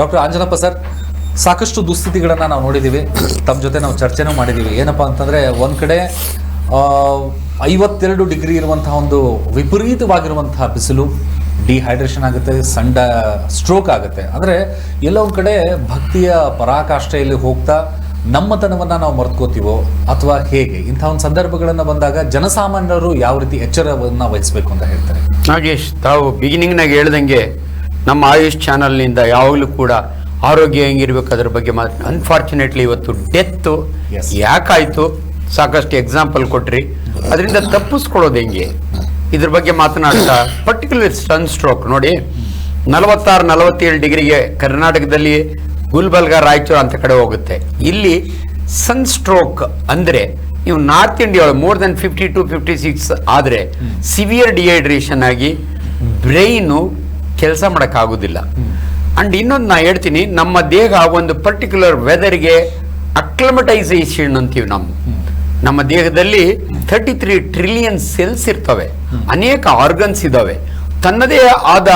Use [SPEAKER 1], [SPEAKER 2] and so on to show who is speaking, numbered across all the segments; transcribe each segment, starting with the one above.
[SPEAKER 1] Doctor Anjanappa sir, ಸಾಕಷ್ಟು ದುಸ್ಥಿತಿಗಳನ್ನು ನಾವು ನೋಡಿದ್ದೀವಿ, ತಮ್ಮ ಜೊತೆ ನಾವು ಚರ್ಚೆನೂ ಮಾಡಿದ್ದೀವಿ. ಏನಪ್ಪ ಅಂತಂದರೆ ಒಂದು ಕಡೆ 52 ಡಿಗ್ರಿ ಇರುವಂತಹ ಒಂದು ವಿಪರೀತವಾಗಿರುವಂತಹ ಬಿಸಿಲು, ಡಿಹೈಡ್ರೇಷನ್ ಆಗುತ್ತೆ, ಸಣ್ಣ ಸ್ಟ್ರೋಕ್ ಆಗುತ್ತೆ. ಅಂದರೆ ಎಲ್ಲ ಒಂದು ಕಡೆ ಭಕ್ತಿಯ ಪರಾಕಾಷ್ಠೆಯಲ್ಲಿ ಹೋಗ್ತಾ ನಮ್ಮತನವನ್ನು ನಾವು ಮರೆತ್ಕೋತೀವೋ ಅಥವಾ ಹೇಗೆ? ಇಂಥ ಒಂದು ಸಂದರ್ಭಗಳನ್ನು ಬಂದಾಗ ಜನಸಾಮಾನ್ಯರು ಯಾವ ರೀತಿ ಎಚ್ಚರವನ್ನು ವಹಿಸಬೇಕು ಅಂತ ಹೇಳ್ತಾರೆ?
[SPEAKER 2] ನಾಗೇಶ್, ತಾವು ಬಿಗಿನಿಂಗ್ನಾಗ ಹೇಳ್ದಂಗೆ ನಮ್ಮ ಆಯುಷ್ ಚಾನಲ್ನಿಂದ ಯಾವಾಗಲೂ ಕೂಡ ಆರೋಗ್ಯ ಹೆಂಗಿರ್ಬೇಕು ಅದ್ರ ಬಗ್ಗೆ ಅನ್ಫಾರ್ಚುನೇಟ್ಲಿ ಇವತ್ತು ಡೆತ್ತು ಯಾಕಾಯಿತು ಸಾಕಷ್ಟು ಎಕ್ಸಾಂಪಲ್ ಕೊಟ್ರಿ. ಅದರಿಂದ ತಪ್ಪಿಸ್ಕೊಳ್ಳೋದು ಹೆಂಗೆ ಇದ್ರ ಬಗ್ಗೆ ಮಾತನಾಡ್ತಾ, ಪರ್ಟಿಕ್ಯುಲರ್ ಸನ್ ಸ್ಟ್ರೋಕ್ ನೋಡಿ, 46-47 ಡಿಗ್ರಿಗೆ ಕರ್ನಾಟಕದಲ್ಲಿ ಗುಲ್ಬರ್ಗ, ರಾಯಚೂರು ಅಂತ ಕಡೆ ಹೋಗುತ್ತೆ. ಇಲ್ಲಿ ಸನ್ ಸ್ಟ್ರೋಕ್ ಅಂದರೆ ನೀವು ನಾರ್ತ್ ಇಂಡಿಯಾ ಮೋರ್ ದೆನ್ 50-56 ಆದರೆ ಸಿವಿಯರ್ ಡಿಹೈಡ್ರೇಷನ್ ಆಗಿ ಬ್ರೈನು ಕೆಲಸ ಮಾಡೋಕ್ಕಾಗೋದಿಲ್ಲ. ಅಂಡ್ ಇನ್ನೊಂದು ನಾ ಹೇಳ್ತೀನಿ, ನಮ್ಮ ದೇಹ ಒಂದು ಪರ್ಟಿಕ್ಯುಲರ್ ವೆದರ್ಗೆ ಅಕ್ಲಮಟೈಸೇಷನ್ ಅಂತೀವಿ. ನಮ್ಮ ದೇಹದಲ್ಲಿ 33 ಟ್ರಿಲಿಯನ್ ಸೆಲ್ಸ್ ಇರ್ತವೆ, ಅನೇಕ ಆರ್ಗನ್ಸ್ ಇದಾವೆ, ತನ್ನದೇ ಆದ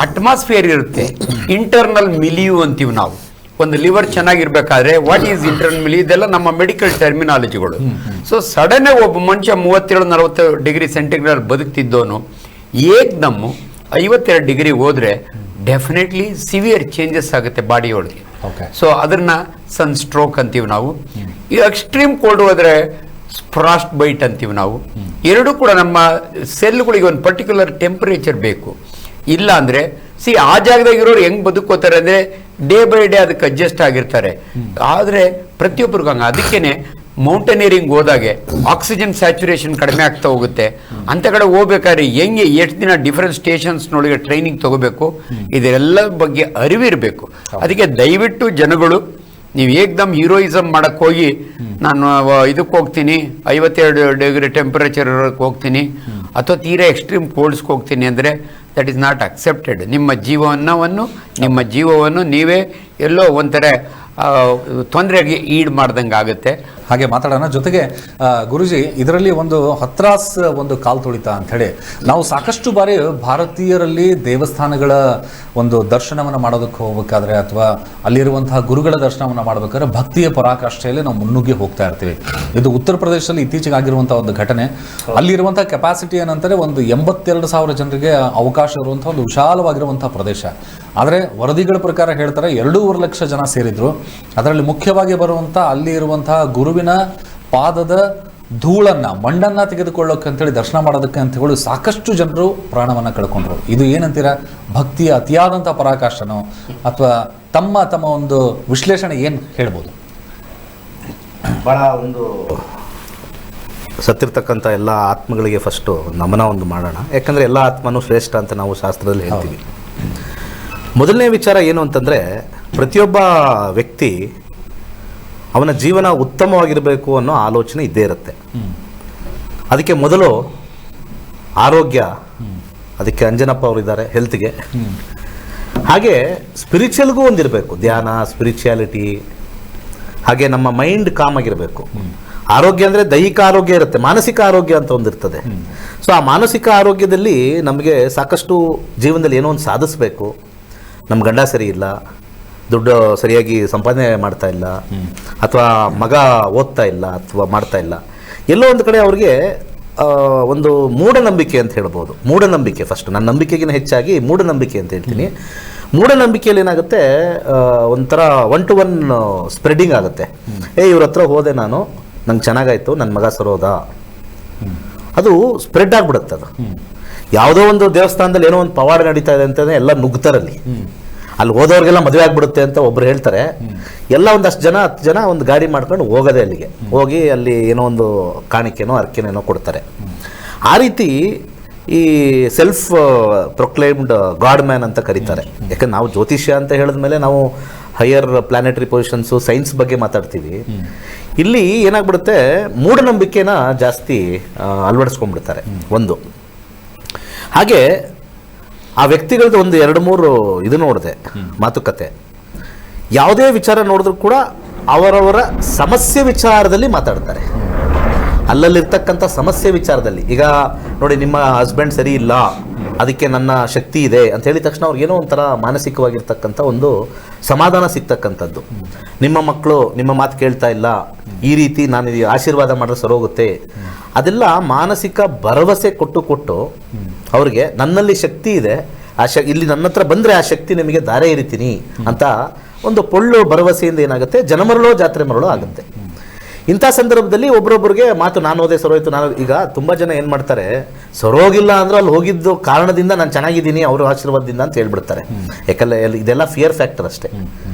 [SPEAKER 2] ಅಟ್ಮಾಸ್ಫಿಯರ್ ಇರುತ್ತೆ, ಇಂಟರ್ನಲ್ ಮಿಲಿಯು ಅಂತೀವಿ ನಾವು. ಒಂದು ಲಿವರ್ ಚೆನ್ನಾಗಿರ್ಬೇಕಾದ್ರೆ ವಾಟ್ ಈಸ್ ಇಂಟರ್ನಲ್ ಮಿಲಿಯು, ಇದೆಲ್ಲ ನಮ್ಮ ಮೆಡಿಕಲ್ ಟರ್ಮಿನಾಲಜಿಗಳು. ಸೊ ಸಡನ್ ಒಬ್ಬ ಮನುಷ್ಯ 37-40 ಡಿಗ್ರಿ ಸೆಂಟಿಗ್ರೇಡ್ ಬದುಕ್ತಿದ್ದೋನು ಏಕ್ದಮ್ಮು 52 ಡಿಗ್ರಿ ಹೋದ್ರೆ ಡೆಫಿನೆಟ್ಲಿ ಸಿವಿಯರ್ ಚೇಂಜಸ್ ಆಗುತ್ತೆ ಬಾಡಿಯೊಳಗೆ. ಸೊ ಅದನ್ನ ಸನ್ ಸ್ಟ್ರೋಕ್ ಅಂತೀವಿ ನಾವು. ಈ ಎಕ್ಸ್ಟ್ರೀಮ್ ಕೋಲ್ಡ್ ಹೋದ್ರೆ ಫ್ರಾಸ್ಟ್ ಬೈಟ್ ಅಂತೀವಿ ನಾವು. ಎರಡೂ ಕೂಡ ನಮ್ಮ ಸೆಲ್ಗಳಿಗೆ ಒಂದು ಪರ್ಟಿಕ್ಯುಲರ್ ಟೆಂಪರೇಚರ್ ಬೇಕು. ಇಲ್ಲ ಅಂದ್ರೆ ಆ ಜಾಗದಾಗಿರೋರು ಹೆಂಗ್ ಬದುಕೋತಾರೆ ಅಂದ್ರೆ ಡೇ ಬೈ ಡೇ ಅದಕ್ಕೆ ಅಡ್ಜಸ್ಟ್ ಆಗಿರ್ತಾರೆ. ಆದ್ರೆ ಪ್ರತಿಯೊಬ್ಬರಿಗೂ ಹಂಗ. ಅದಕ್ಕೇನೆ ಮೌಂಟೇನಿಯರಿಂಗ್ ಹೋದಾಗೆ ಆಕ್ಸಿಜನ್ ಸ್ಯಾಚುರೇಷನ್ ಕಡಿಮೆ ಆಗ್ತಾ ಹೋಗುತ್ತೆ. ಅಂತ ಕಡೆ ಹೋಗ್ಬೇಕಾದ್ರೆ ಹೆಂಗೆ ಎಷ್ಟು ದಿನ ಡಿಫರೆಂಟ್ ಸ್ಟೇಷನ್ಸ್ನೊಳಗೆ ಟ್ರೈನಿಂಗ್ ತಗೋಬೇಕು, ಇದೆಲ್ಲ ಬಗ್ಗೆ ಅರಿವಿರಬೇಕು. ಅದಕ್ಕೆ ದಯವಿಟ್ಟು ಜನಗಳು, ನೀವು ಏಕ್ದಮ್ ಹೀರೋಯಿಸಮ್ ಮಾಡಕ್ಕೆ ಹೋಗಿ ನಾನು ಇದಕ್ಕೆ ಹೋಗ್ತೀನಿ 52 ಡಿಗ್ರಿ ಟೆಂಪರೇಚರ್ ಹೋಗ್ತೀನಿ ಅಥವಾ ತೀರಾ ಎಕ್ಸ್ಟ್ರೀಮ್ ಕೋಲ್ಡ್ಸ್ಗೆ ಹೋಗ್ತೀನಿ ಅಂದರೆ ದಟ್ ಈಸ್ ನಾಟ್ ಅಕ್ಸೆಪ್ಟೆಡ್. ನಿಮ್ಮ ಜೀವವನ್ನು ನೀವೇ ಎಲ್ಲೋ ಒಂಥರ ತೊಂದರೆಗೆ ಈಡ್ ಮಾಡ್ದಂಗೆ ಆಗುತ್ತೆ.
[SPEAKER 1] ಹಾಗೆ ಮಾತಾಡೋಣ. ಜೊತೆಗೆ ಗುರುಜಿ, ಇದರಲ್ಲಿ ಒಂದು ಹತ್ರಾಸ್ ಒಂದು ಕಾಲ್ ತುಳಿತ ಅಂತ ಹೇಳಿ ನಾವು ಸಾಕಷ್ಟು ಬಾರಿ ಭಾರತೀಯರಲ್ಲಿ ದೇವಸ್ಥಾನಗಳ ಒಂದು ದರ್ಶನವನ್ನು ಮಾಡೋದಕ್ಕೆ ಹೋಗ್ಬೇಕಾದ್ರೆ ಅಥವಾ ಅಲ್ಲಿರುವಂತಹ ಗುರುಗಳ ದರ್ಶನವನ್ನು ಮಾಡಬೇಕಾದ್ರೆ ಭಕ್ತಿಯ ಪರಾಕಾಷ್ಠೆಯಲ್ಲಿ ನಾವು ಮುನ್ನುಗ್ಗಿ ಹೋಗ್ತಾ ಇರ್ತೀವಿ. ಇದು ಉತ್ತರ ಪ್ರದೇಶದಲ್ಲಿ ಇತ್ತೀಚೆಗೆ ಆಗಿರುವಂತಹ ಒಂದು ಘಟನೆ. ಅಲ್ಲಿರುವಂತಹ ಕೆಪಾಸಿಟಿ ಏನಂತಾರೆ, ಒಂದು 82,000 ಜನರಿಗೆ ಅವಕಾಶ ಇರುವಂತಹ ಒಂದು ವಿಶಾಲವಾಗಿರುವಂತಹ ಪ್ರದೇಶ. ಆದರೆ ವರದಿಗಳ ಪ್ರಕಾರ ಹೇಳ್ತಾರೆ 2.5 ಲಕ್ಷ ಜನ ಸೇರಿದ್ರು. ಅದರಲ್ಲಿ ಮುಖ್ಯವಾಗಿ ಬರುವಂಥ ಅಲ್ಲಿ ಇರುವಂತಹ ಗುರುವಿನ ಪಾದದ ಧೂಳನ್ನ, ಮಣ್ಣನ್ನ ತೆಗೆದುಕೊಳ್ಳೋಕೆ ಅಂತೇಳಿ ದರ್ಶನ ಮಾಡೋದಕ್ಕೆ ಅಂತ ಹೇಳಿ ಸಾಕಷ್ಟು ಜನರು ಪ್ರಾಣವನ್ನ ಕಳ್ಕೊಂಡ್ರು. ಇದು ಏನಂತೀರಾ? ಭಕ್ತಿಯ ಅತಿಯಾದಂಥ ಪರಾಕಾಷ್ಠನೋ ಅಥವಾ ತಮ್ಮ ಒಂದು ವಿಶ್ಲೇಷಣೆ ಏನು ಹೇಳ್ಬೋದು?
[SPEAKER 3] ಭಾಳ ಒಂದು ಸತ್ತಿರ್ತಕ್ಕಂಥ ಎಲ್ಲ ಆತ್ಮಗಳಿಗೆ ಫಸ್ಟು ನಮನ ಒಂದು ಮಾಡೋಣ. ಯಾಕಂದರೆ ಎಲ್ಲ ಆತ್ಮನೂ ಶ್ರೇಷ್ಠ ಅಂತ ನಾವು ಶಾಸ್ತ್ರದಲ್ಲಿ ಹೇಳ್ತೀವಿ. ಮೊದಲನೇ ವಿಚಾರ ಏನು ಅಂತಂದರೆ, ಪ್ರತಿಯೊಬ್ಬ ವ್ಯಕ್ತಿ ಅವನ ಜೀವನ ಉತ್ತಮವಾಗಿರಬೇಕು ಅನ್ನೋ ಆಲೋಚನೆ ಇದ್ದೇ ಇರುತ್ತೆ. ಅದಕ್ಕೆ ಮೊದಲು ಆರೋಗ್ಯ, ಅದಕ್ಕೆ ಅಂಜನಪ್ಪ ಅವರು ಇದ್ದಾರೆ ಹೆಲ್ತ್ಗೆ. ಹಾಗೆ ಸ್ಪಿರಿಚುವಲ್ಗೂ ಒಂದಿರಬೇಕು, ಧ್ಯಾನ, ಸ್ಪಿರಿಚುಯಾಲಿಟಿ. ಹಾಗೆ ನಮ್ಮ ಮೈಂಡ್ ಕಾಮ್ ಆಗಿರಬೇಕು. ಆರೋಗ್ಯ ಅಂದರೆ ದೈಹಿಕ ಆರೋಗ್ಯ ಇರುತ್ತೆ, ಮಾನಸಿಕ ಆರೋಗ್ಯ ಅಂತ ಒಂದಿರ್ತದೆ. ಸೊ ಆ ಮಾನಸಿಕ ಆರೋಗ್ಯದಲ್ಲಿ ನಮಗೆ ಸಾಕಷ್ಟು ಜೀವನದಲ್ಲಿ ಏನೋ ಒಂದು ಸಾಧಿಸಬೇಕು. ನಮ್ಮ ಗಂಡ ಸರಿ ಇಲ್ಲ, ದುಡ್ಡು ಸರಿಯಾಗಿ ಸಂಪಾದನೆ ಮಾಡ್ತಾ ಇಲ್ಲ, ಅಥವಾ ಮಗ ಓದ್ತಾ ಇಲ್ಲ ಅಥವಾ ಮಾಡ್ತಾ ಇಲ್ಲ, ಎಲ್ಲೋ ಒಂದು ಕಡೆ ಅವ್ರಿಗೆ ಒಂದು ಮೂಢನಂಬಿಕೆ ಅಂತ ಹೇಳ್ಬೋದು. ಮೂಢನಂಬಿಕೆ ಫಸ್ಟ್, ನನ್ನ ನಂಬಿಕೆಗಿನ ಹೆಚ್ಚಾಗಿ ಮೂಢನಂಬಿಕೆ ಅಂತ ಹೇಳ್ತೀನಿ. ಮೂಢನಂಬಿಕೆಯಲ್ಲಿ ಏನಾಗುತ್ತೆ, ಒಂಥರ 1-to-1 ಸ್ಪ್ರೆಡಿಂಗ್ ಆಗುತ್ತೆ. ಇವ್ರ ಹತ್ರ ಹೋದೆ ನಾನು, ನಂಗೆ ಚೆನ್ನಾಗಾಯ್ತು, ನನ್ನ ಮಗ ಸರೋದ, ಅದು ಸ್ಪ್ರೆಡ್ ಆಗಿಬಿಡುತ್ತೆ. ಅದು ಯಾವುದೋ ಒಂದು ದೇವಸ್ಥಾನದಲ್ಲಿ ಏನೋ ಒಂದು ಪವಾಡ ನಡೀತಾ ಇದೆ ಅಂತಂದ್ರೆ ಎಲ್ಲ ನುಗ್ತಾರಲ್ಲಿ, ಅಲ್ಲಿ ಹೋದವ್ರಿಗೆಲ್ಲ ಮದುವೆ ಆಗ್ಬಿಡುತ್ತೆ ಅಂತ ಒಬ್ರು ಹೇಳ್ತಾರೆ. ಎಲ್ಲ ಒಂದಷ್ಟು ಜನ 10 ಜನ ಒಂದು ಗಾಡಿ ಮಾಡ್ಕೊಂಡು ಹೋಗೋದೆ ಅಲ್ಲಿಗೆ ಹೋಗಿ ಅಲ್ಲಿ ಏನೋ ಒಂದು ಕಾಣಿಕೆನೋ ಅರ್ಕೆನೇನೋ ಕೊಡ್ತಾರೆ. ಆ ರೀತಿ ಈ ಸೆಲ್ಫ್ ಪ್ರೊಕ್ಲೈಮ್ಡ್ ಗಾಡ್ ಮ್ಯಾನ್ ಅಂತ ಕರೀತಾರೆ. ಯಾಕಂದ್ರೆ ನಾವು ಜ್ಯೋತಿಷ್ಯ ಅಂತ ಹೇಳಿದ್ಮೇಲೆ ನಾವು ಹೈಯರ್ ಪ್ಲಾನೆಟರಿ ಪೊಸಿಷನ್ಸು, ಸೈನ್ಸ್ ಬಗ್ಗೆ ಮಾತಾಡ್ತೀವಿ. ಇಲ್ಲಿ ಏನಾಗ್ಬಿಡುತ್ತೆ, ಮೂಢನಂಬಿಕೆನ ಜಾಸ್ತಿ ಅಳವಡಿಸ್ಕೊಂಡ್ಬಿಡ್ತಾರೆ ಒಂದು. ಹಾಗೆ ಆ ವ್ಯಕ್ತಿಗಳದ್ದು ಒಂದು 2-3 ಇದು ನೋಡಿದೆ ಮಾತುಕತೆ. ಯಾವುದೇ ವಿಚಾರ ನೋಡಿದ್ರು ಕೂಡ ಅವರವರ ಸಮಸ್ಯೆ ವಿಚಾರದಲ್ಲಿ ಮಾತಾಡ್ತಾರೆ. ಅಲ್ಲಲ್ಲಿರ್ತಕ್ಕಂಥ ಸಮಸ್ಯೆ ವಿಚಾರದಲ್ಲಿ. ಈಗ ನೋಡಿ, ನಿಮ್ಮ ಹಸ್ಬೆಂಡ್ ಸರಿ ಇಲ್ಲ, ಅದಕ್ಕೆ ನನ್ನ ಶಕ್ತಿ ಇದೆ ಅಂತ ಹೇಳಿದ ತಕ್ಷಣ ಅವ್ರಿಗೆ ಏನೋ ಒಂಥರ ಮಾನಸಿಕವಾಗಿರ್ತಕ್ಕಂಥ ಒಂದು ಸಮಾಧಾನ ಸಿಗ್ತಕ್ಕಂಥದ್ದು. ನಿಮ್ಮ ಮಕ್ಕಳು ನಿಮ್ಮ ಮಾತು ಕೇಳ್ತಾ ಇಲ್ಲ, ಈ ರೀತಿ ನಾನು ಆಶೀರ್ವಾದ ಮಾಡಿದ್ರೆ ಸರೋಗುತ್ತೆ, ಅದೆಲ್ಲ ಮಾನಸಿಕ ಭರವಸೆ ಕೊಟ್ಟು ಅವ್ರಿಗೆ ನನ್ನಲ್ಲಿ ಶಕ್ತಿ ಇದೆ, ಇಲ್ಲಿ ನನ್ನ ಹತ್ರ ಬಂದರೆ ಆ ಶಕ್ತಿ ನಿಮಗೆ ದಾರೆ ಇರಿತೀನಿ ಅಂತ ಒಂದು ಪೊಳ್ಳು ಭರವಸೆಯಿಂದ ಏನಾಗುತ್ತೆ, ಜನಮರಳೋ ಜಾತ್ರೆ ಮರಳೋ ಆಗುತ್ತೆ. ಇಂಥ ಸಂದರ್ಭದಲ್ಲಿ ಒಬ್ರೊಬ್ರಿಗೆ ಮಾತು ನಾನು ಹೋದೆ ಸರೋಯ್ತು, ನಾನು ಈಗ ತುಂಬ ಜನ ಏನು ಮಾಡ್ತಾರೆ, ಸರೋಗಿಲ್ಲ ಅಂದ್ರೆ ಅಲ್ಲಿ ಹೋಗಿದ್ದು ಕಾರಣದಿಂದ ನಾನು ಚೆನ್ನಾಗಿದ್ದೀನಿ ಅವ್ರ ಆಶೀರ್ವಾದದಿಂದ ಅಂತ ಹೇಳ್ಬಿಡ್ತಾರೆ. ಯಾಕಂದರೆ ಇದೆಲ್ಲ ಫಿಯರ್ ಫ್ಯಾಕ್ಟರ್ ಅಷ್ಟೇ.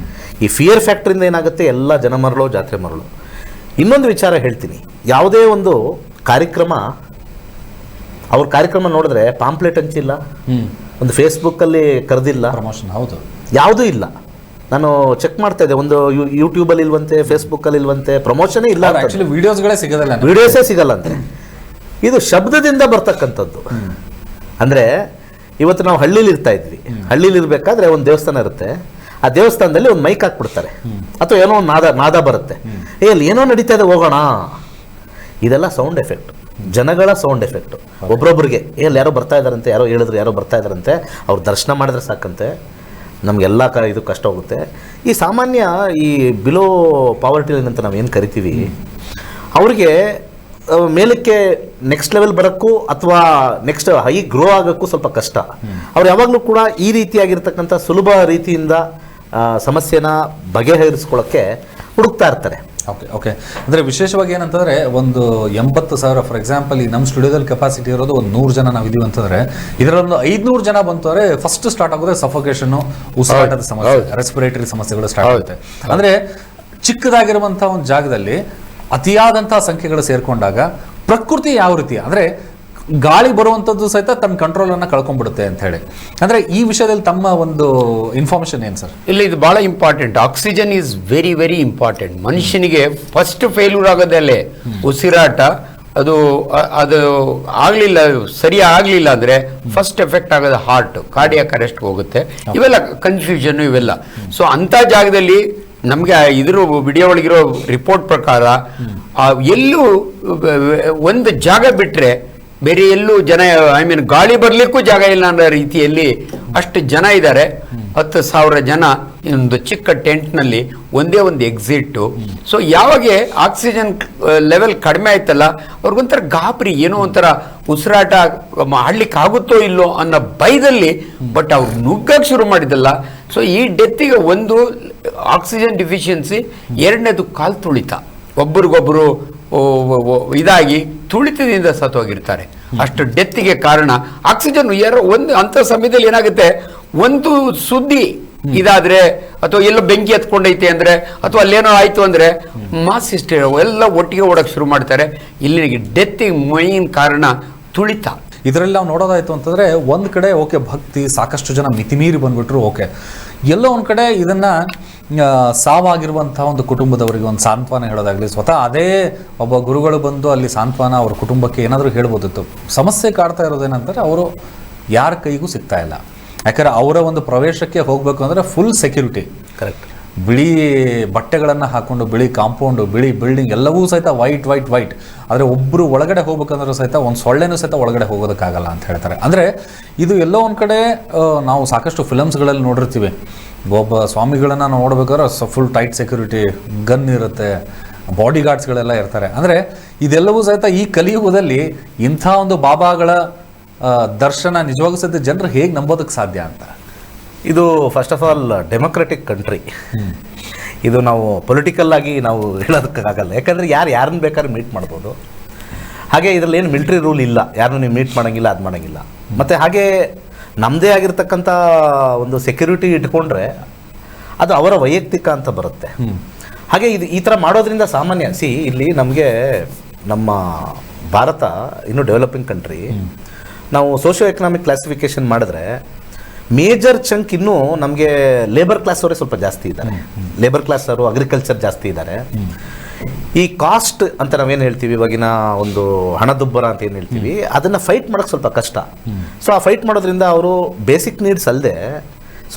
[SPEAKER 3] ಈ ಫಿಯರ್ ಫ್ಯಾಕ್ಟ್ರಿಂದ ಏನಾಗುತ್ತೆ, ಎಲ್ಲ ಜನ ಮರಳೋ ಜಾತ್ರೆ ಮರಳು. ಇನ್ನೊಂದು ವಿಚಾರ ಹೇಳ್ತೀನಿ, ಯಾವುದೇ ಒಂದು ಕಾರ್ಯಕ್ರಮ ಅವ್ರ ಕಾರ್ಯಕ್ರಮ ನೋಡಿದ್ರೆ ಪಾಂಪ್ಲೆಟ್ ಹಂಚಿಲ್ಲ, ಒಂದು ಫೇಸ್ಬುಕ್ಕಲ್ಲಿ ಕರೆದಿಲ್ಲ,
[SPEAKER 1] ಪ್ರಮೋಷನ್ ಹೌದು
[SPEAKER 3] ಯಾವುದೂ ಇಲ್ಲ. ನಾನು ಚೆಕ್ ಮಾಡ್ತಾ ಇದ್ದೆ, ಒಂದು ಯೂಟ್ಯೂಬಲ್ಲಿ ಇಲ್ವಂತೆ, ಫೇಸ್ಬುಕ್ಕಲ್ಲಿ ಇಲ್ವಂತೆ, ಪ್ರಮೋಷನೇ ಇಲ್ಲ,
[SPEAKER 1] ಆಕ್ಚುಲಿ ವಿಡಿಯೋಸ್ಗಳೇ ಸಿಗೋದಿಲ್ಲ,
[SPEAKER 3] ವಿಡಿಯೋಸೇ ಸಿಗಲ್ಲಂತೆ. ಇದು ಶಬ್ದದಿಂದ ಬರ್ತಕ್ಕಂಥದ್ದು. ಅಂದರೆ ಇವತ್ತು ನಾವು ಹಳ್ಳಿಲಿ ಇರ್ತಾ ಇದ್ವಿ, ಹಳ್ಳಿಲಿ ಇರಬೇಕಾದ್ರೆ ಒಂದು ದೇವಸ್ಥಾನ ಇರುತ್ತೆ, ಆ ದೇವಸ್ಥಾನದಲ್ಲಿ ಒಂದು ಮೈಕ್ ಹಾಕ್ಬಿಡ್ತಾರೆ, ಅಥವಾ ಏನೋ ಒಂದು ನಾದ ಬರುತ್ತೆ, ಅಲ್ಲಿ ಏನೋ ನಡೀತಾ ಇದೆ ಹೋಗೋಣ. ಇದೆಲ್ಲ ಸೌಂಡ್ ಎಫೆಕ್ಟ್, ಜನಗಳ ಸೌಂಡ್ ಎಫೆಕ್ಟ್. ಒಬ್ರೊಬ್ರಿಗೆ ಅಲ್ಲಿ ಯಾರೋ ಬರ್ತಾ ಇದ್ದಾರಂತೆ, ಯಾರೋ ಹೇಳಿದ್ರು ಯಾರೋ ಬರ್ತಾ ಇದ್ದಾರಂತೆ, ಅವ್ರು ದರ್ಶನ ಮಾಡಿದ್ರೆ ಸಾಕಂತೆ, ನಮಗೆಲ್ಲ ಇದು ಕಷ್ಟ ಹೋಗುತ್ತೆ. ಈ ಸಾಮಾನ್ಯ ಈ ಬಿಲೋ ಪಾವರ್ಟಿ ಲೈನ್ ಅಂತ ನಾವು ಏನು ಕರಿತೀವಿ, ಅವ್ರಿಗೆ ಮೇಲಕ್ಕೆ ನೆಕ್ಸ್ಟ್ ಲೆವೆಲ್ ಬರೋಕ್ಕೂ ಅಥವಾ ನೆಕ್ಸ್ಟ್ ಹೈ ಗ್ರೋ ಆಗೋಕ್ಕೂ ಸ್ವಲ್ಪ ಕಷ್ಟ. ಅವ್ರು ಯಾವಾಗಲೂ ಕೂಡ ಈ ರೀತಿಯಾಗಿರ್ತಕ್ಕಂಥ ಸುಲಭ ರೀತಿಯಿಂದ ಸಮಸ್ಯೆನ ಬಗೆಹರಿಸ್ಕೊಳ್ಳೋಕ್ಕೆ ಹುಡುಕ್ತಾ ಇರ್ತಾರೆ.
[SPEAKER 1] ಓಕೆ ಅಂದರೆ ವಿಶೇಷವಾಗಿ ಏನಂತಂದರೆ ಒಂದು 80,000 ಫಾರ್ ಎಕ್ಸಾಂಪಲ್ ಈ ನಮ್ಮ ಸ್ಟುಡಿಯೋದಲ್ಲಿ ಕೆಪಾಸಿಟಿ ಇರೋದು ಒಂದು 100 ಜನ ನಾವು ಇದೀವಿ ಅಂತಂದರೆ ಇದರಲ್ಲೊಂದು 500 ಜನ ಬಂತಂದರೆ ಫಸ್ಟ್ ಸ್ಟಾರ್ಟ್ ಆಗೋದೇ ಸಫೋಕೇಶನ್ನು, ಉಸಿರಾಟದ ಸಮಸ್ಯೆ, ರೆಸ್ಪಿರೇಟರಿ ಸಮಸ್ಯೆಗಳು ಸ್ಟಾರ್ಟ್ ಆಗುತ್ತೆ. ಅಂದರೆ ಚಿಕ್ಕದಾಗಿರುವಂಥ ಒಂದು ಜಾಗದಲ್ಲಿ ಅತಿಯಾದಂಥ ಸಂಖ್ಯೆಗಳು ಸೇರಿಕೊಂಡಾಗ ಪ್ರಕೃತಿ ಯಾವ ರೀತಿ ಅಂದರೆ ಗಾಳಿ ಬರುವಂಥದ್ದು ಸಹಿತ ತನ್ನ ಕಂಟ್ರೋಲನ್ನು ಕಳ್ಕೊಂಡ್ಬಿಡುತ್ತೆ ಅಂತ ಹೇಳಿ. ಅಂದರೆ ಈ ವಿಷಯದಲ್ಲಿ ತಮ್ಮ ಒಂದು ಇನ್ಫಾರ್ಮೇಶನ್ ಏನು ಸರ್?
[SPEAKER 2] ಇಲ್ಲ, ಇದು ಭಾಳ important. Oxygen is very very important. ಮನುಷ್ಯನಿಗೆ ಫಸ್ಟ್ ಫೇಲ್ಯೂರ್ ಆಗೋದಲ್ಲೇ ಉಸಿರಾಟ. ಅದು ಆಗಲಿಲ್ಲ, ಸರಿ ಆಗಲಿಲ್ಲ ಅಂದರೆ ಫಸ್ಟ್ ಎಫೆಕ್ಟ್ ಆಗೋದು ಹಾರ್ಟ್, ಕಾರ್ಡಿಯಾಕ್ ಅರೆಸ್ಟ್ ಹೋಗುತ್ತೆ. ಇವೆಲ್ಲ ಕನ್ಫ್ಯೂಷನ್ ಇವೆಲ್ಲ. ಸೊ ಅಂಥ ಜಾಗದಲ್ಲಿ ನಮಗೆ ಇದ್ರ ವಿಡಿಯೋ ಒಳಗಿರೋ ರಿಪೋರ್ಟ್ ಪ್ರಕಾರ ಎಲ್ಲೂ ಒಂದು ಜಾಗ ಬಿಟ್ಟರೆ ಬೇರೆ ಎಲ್ಲೂ ಜನ, ಗಾಳಿ ಬರಲಿಕ್ಕೂ ಜಾಗ ಇಲ್ಲ ಅನ್ನೋ ರೀತಿಯಲ್ಲಿ ಅಷ್ಟು ಜನ ಇದ್ದಾರೆ. 10,000 ಜನ ಒಂದು ಚಿಕ್ಕ ಟೆಂಟ್ನಲ್ಲಿ ಒಂದೇ ಒಂದು ಎಕ್ಸಿಟ್ಟು. ಸೊ ಯಾವಾಗ ಆಕ್ಸಿಜನ್ ಲೆವೆಲ್ ಕಡಿಮೆ ಆಯ್ತಲ್ಲ, ಅವ್ರಿಗೊಂಥರ ಗಾಬರಿ, ಏನೋ ಒಂಥರ ಉಸಿರಾಟ ಮಾಡ್ಲಿಕ್ಕೆ ಆಗುತ್ತೋ ಇಲ್ಲೋ ಅನ್ನೋ ಭಯದಲ್ಲಿ ಬಟ್ ಅವ್ರು ನುಗ್ಗಕ್ಕೆ ಶುರು ಮಾಡಿದಲ್ಲ. ಸೊ ಈ ಡೆತ್ತಿಗೆ ಒಂದು ಆಕ್ಸಿಜನ್ ಡಿಫಿಷಿಯನ್ಸಿ, ಎರಡನೇದು ಕಾಲು ತುಳಿತ, ಒಬ್ರಿಗೊಬ್ಬರು ಇದಾಗಿ ತುಳಿತದಿಂದ ಸತ್ತೋಗಿರ್ತಾರೆ. ಅಷ್ಟು ಡೆತ್ತಿಗೆ ಕಾರಣ ಆಕ್ಸಿಜನ್. ಒಂದು ಅಂಥ ಸಮಯದಲ್ಲಿ ಏನಾಗುತ್ತೆ, ಒಂದು ಸುದ್ದಿ ಇದಾದ್ರೆ ಅಥವಾ ಎಲ್ಲೋ ಬೆಂಕಿ ಹತ್ಕೊಂಡೈತೆ ಅಂದ್ರೆ ಅಥವಾ ಅಲ್ಲೇನೋ ಆಯ್ತು ಅಂದ್ರೆ ಮಾಸ್ ಹಿಸ್ಟರಿ ಎಲ್ಲ ಒಟ್ಟಿಗೆ ಓಡಕ್ಕೆ ಶುರು ಮಾಡ್ತಾರೆ. ಇಲ್ಲಿಗೆ ಡೆತ್ತಿಗೆ ಮೈನ್ ಕಾರಣ ತುಳಿತ.
[SPEAKER 1] ಇದರಲ್ಲಿ ನಾವು ನೋಡೋದಾಯ್ತು ಅಂತಂದರೆ ಒಂದು ಕಡೆ ಓಕೆ ಭಕ್ತಿ, ಸಾಕಷ್ಟು ಜನ ಮಿತಿಮೀರಿ ಬಂದ್ಬಿಟ್ರು, ಓಕೆ ಎಲ್ಲೋ ಒಂದು ಕಡೆ ಇದನ್ನು ಸಾವಾಗಿರುವಂಥ ಒಂದು ಕುಟುಂಬದವರಿಗೆ ಒಂದು ಸಾಂತ್ವನ ಹೇಳೋದಾಗಲಿ, ಸ್ವತಃ ಅದೇ ಒಬ್ಬ ಗುರುಗಳು ಬಂದು ಅಲ್ಲಿ ಸಾಂತ್ವನ ಅವ್ರ ಕುಟುಂಬಕ್ಕೆ ಏನಾದರೂ ಹೇಳ್ಬೋದಿತ್ತು. ಸಮಸ್ಯೆ ಕಾಡ್ತಾ ಇರೋದೇನಂದರೆ ಅವರು ಯಾರ ಕೈಗೂ ಸಿಗ್ತಾ ಇಲ್ಲ. ಯಾಕಂದರೆ ಅವರ ಒಂದು ಪ್ರವೇಶಕ್ಕೆ ಹೋಗಬೇಕು ಅಂದರೆ ಫುಲ್ ಸೆಕ್ಯೂರಿಟಿ,
[SPEAKER 3] ಕರೆಕ್ಟ್,
[SPEAKER 1] ಬಿಳಿ ಬಟ್ಟೆಗಳನ್ನು ಹಾಕ್ಕೊಂಡು, ಬಿಳಿ ಕಾಂಪೌಂಡು, ಬಿಳಿ ಬಿಲ್ಡಿಂಗ್ ಎಲ್ಲವೂ ಸಹಿತ ವೈಟ್. ಆದರೆ ಒಬ್ಬರು ಒಳಗಡೆ ಹೋಗ್ಬೇಕಂದ್ರೂ ಸಹಿತ ಒಂದು ಸೊಳ್ಳೆನೂ ಸಹಿತ ಒಳಗಡೆ ಹೋಗೋದಕ್ಕಾಗಲ್ಲ ಅಂತ ಹೇಳ್ತಾರೆ. ಅಂದರೆ ಇದು ಎಲ್ಲೋ ಒಂದು ಕಡೆ ನಾವು ಸಾಕಷ್ಟು ಫಿಲಮ್ಸ್ಗಳಲ್ಲಿ ನೋಡಿರ್ತೀವಿ, ಒಬ್ಬ ಸ್ವಾಮಿಗಳನ್ನು ನಾವು ನೋಡ್ಬೇಕಾದ್ರೆ ಫುಲ್ ಟೈಟ್ ಸೆಕ್ಯೂರಿಟಿ, ಗನ್ ಇರುತ್ತೆ, ಬಾಡಿ ಗಾರ್ಡ್ಸ್ಗಳೆಲ್ಲ ಇರ್ತಾರೆ. ಅಂದರೆ ಇದೆಲ್ಲವೂ ಸಹಿತ ಈ ಕಲಿಯುಗದಲ್ಲಿ ಇಂಥ ಒಂದು ಬಾಬಾಗಳ ದರ್ಶನ ನಿಜವಾಗೂ ಸಹಿತ ಜನರು ಹೇಗೆ ನಂಬೋದಕ್ಕೆ ಸಾಧ್ಯ ಅಂತ.
[SPEAKER 3] ಇದು first of all democratic country. ಇದು ನಾವು ಪೊಲಿಟಿಕಲ್ ಆಗಿ ನಾವು ಹೇಳೋದಕ್ಕಾಗಲ್ಲ. ಯಾಕಂದರೆ ಯಾರನ್ನ ಬೇಕಾದ್ರೂ ಮೀಟ್ ಮಾಡ್ಬೋದು. ಹಾಗೆ ಇದರಲ್ಲಿ ಏನು ಮಿಲಿಟ್ರಿ ರೂಲ್ ಇಲ್ಲ, ಯಾರನ್ನೂ ನೀವು ಮೀಟ್ ಮಾಡೋಂಗಿಲ್ಲ, ಅದು ಮಾಡೋಂಗಿಲ್ಲ. ಮತ್ತು ಹಾಗೆ ನಮ್ಮದೇ ಆಗಿರ್ತಕ್ಕಂಥ ಒಂದು ಸೆಕ್ಯೂರಿಟಿ ಇಟ್ಕೊಂಡ್ರೆ ಅದು ಅವರ ವೈಯಕ್ತಿಕ ಅಂತ ಬರುತ್ತೆ. ಹಾಗೆ ಇದು ಈ ಥರ ಮಾಡೋದ್ರಿಂದ ಸಾಮಾನ್ಯ ಇಲ್ಲಿ ನಮಗೆ ನಮ್ಮ ಭಾರತ ಇನ್ನೂ ಡೆವಲಪಿಂಗ್ ಕಂಟ್ರಿ. ನಾವು ಸೋಷಿಯೋ ಎಕನಾಮಿಕ್ ಕ್ಲಾಸಿಫಿಕೇಶನ್ ಮಾಡಿದ್ರೆ ಮೇಜರ್ ಚಂಕ್ ಇನ್ನೂ ನಮಗೆ ಲೇಬರ್ ಕ್ಲಾಸ್ ಅವರೇ ಸ್ವಲ್ಪ ಜಾಸ್ತಿ ಇದ್ದಾರೆ. ಲೇಬರ್ ಕ್ಲಾಸ್ ಅವರು, ಅಗ್ರಿಕಲ್ಚರ್ ಜಾಸ್ತಿ ಇದ್ದಾರೆ. ಈ ಕಾಸ್ಟ್ ಅಂತ ನಾವೇನು ಹೇಳ್ತೀವಿ, ಇವಾಗಿನ ಒಂದು ಹಣದುಬ್ಬರ ಅಂತ ಏನು ಹೇಳ್ತೀವಿ, ಅದನ್ನು ಫೈಟ್ ಮಾಡೋಕ್ಕೆ ಸ್ವಲ್ಪ ಕಷ್ಟ. ಸೊ ಆ ಫೈಟ್ ಮಾಡೋದ್ರಿಂದ ಅವರು ಬೇಸಿಕ್ ನೀಡ್ಸ್ ಅಲ್ಲದೆ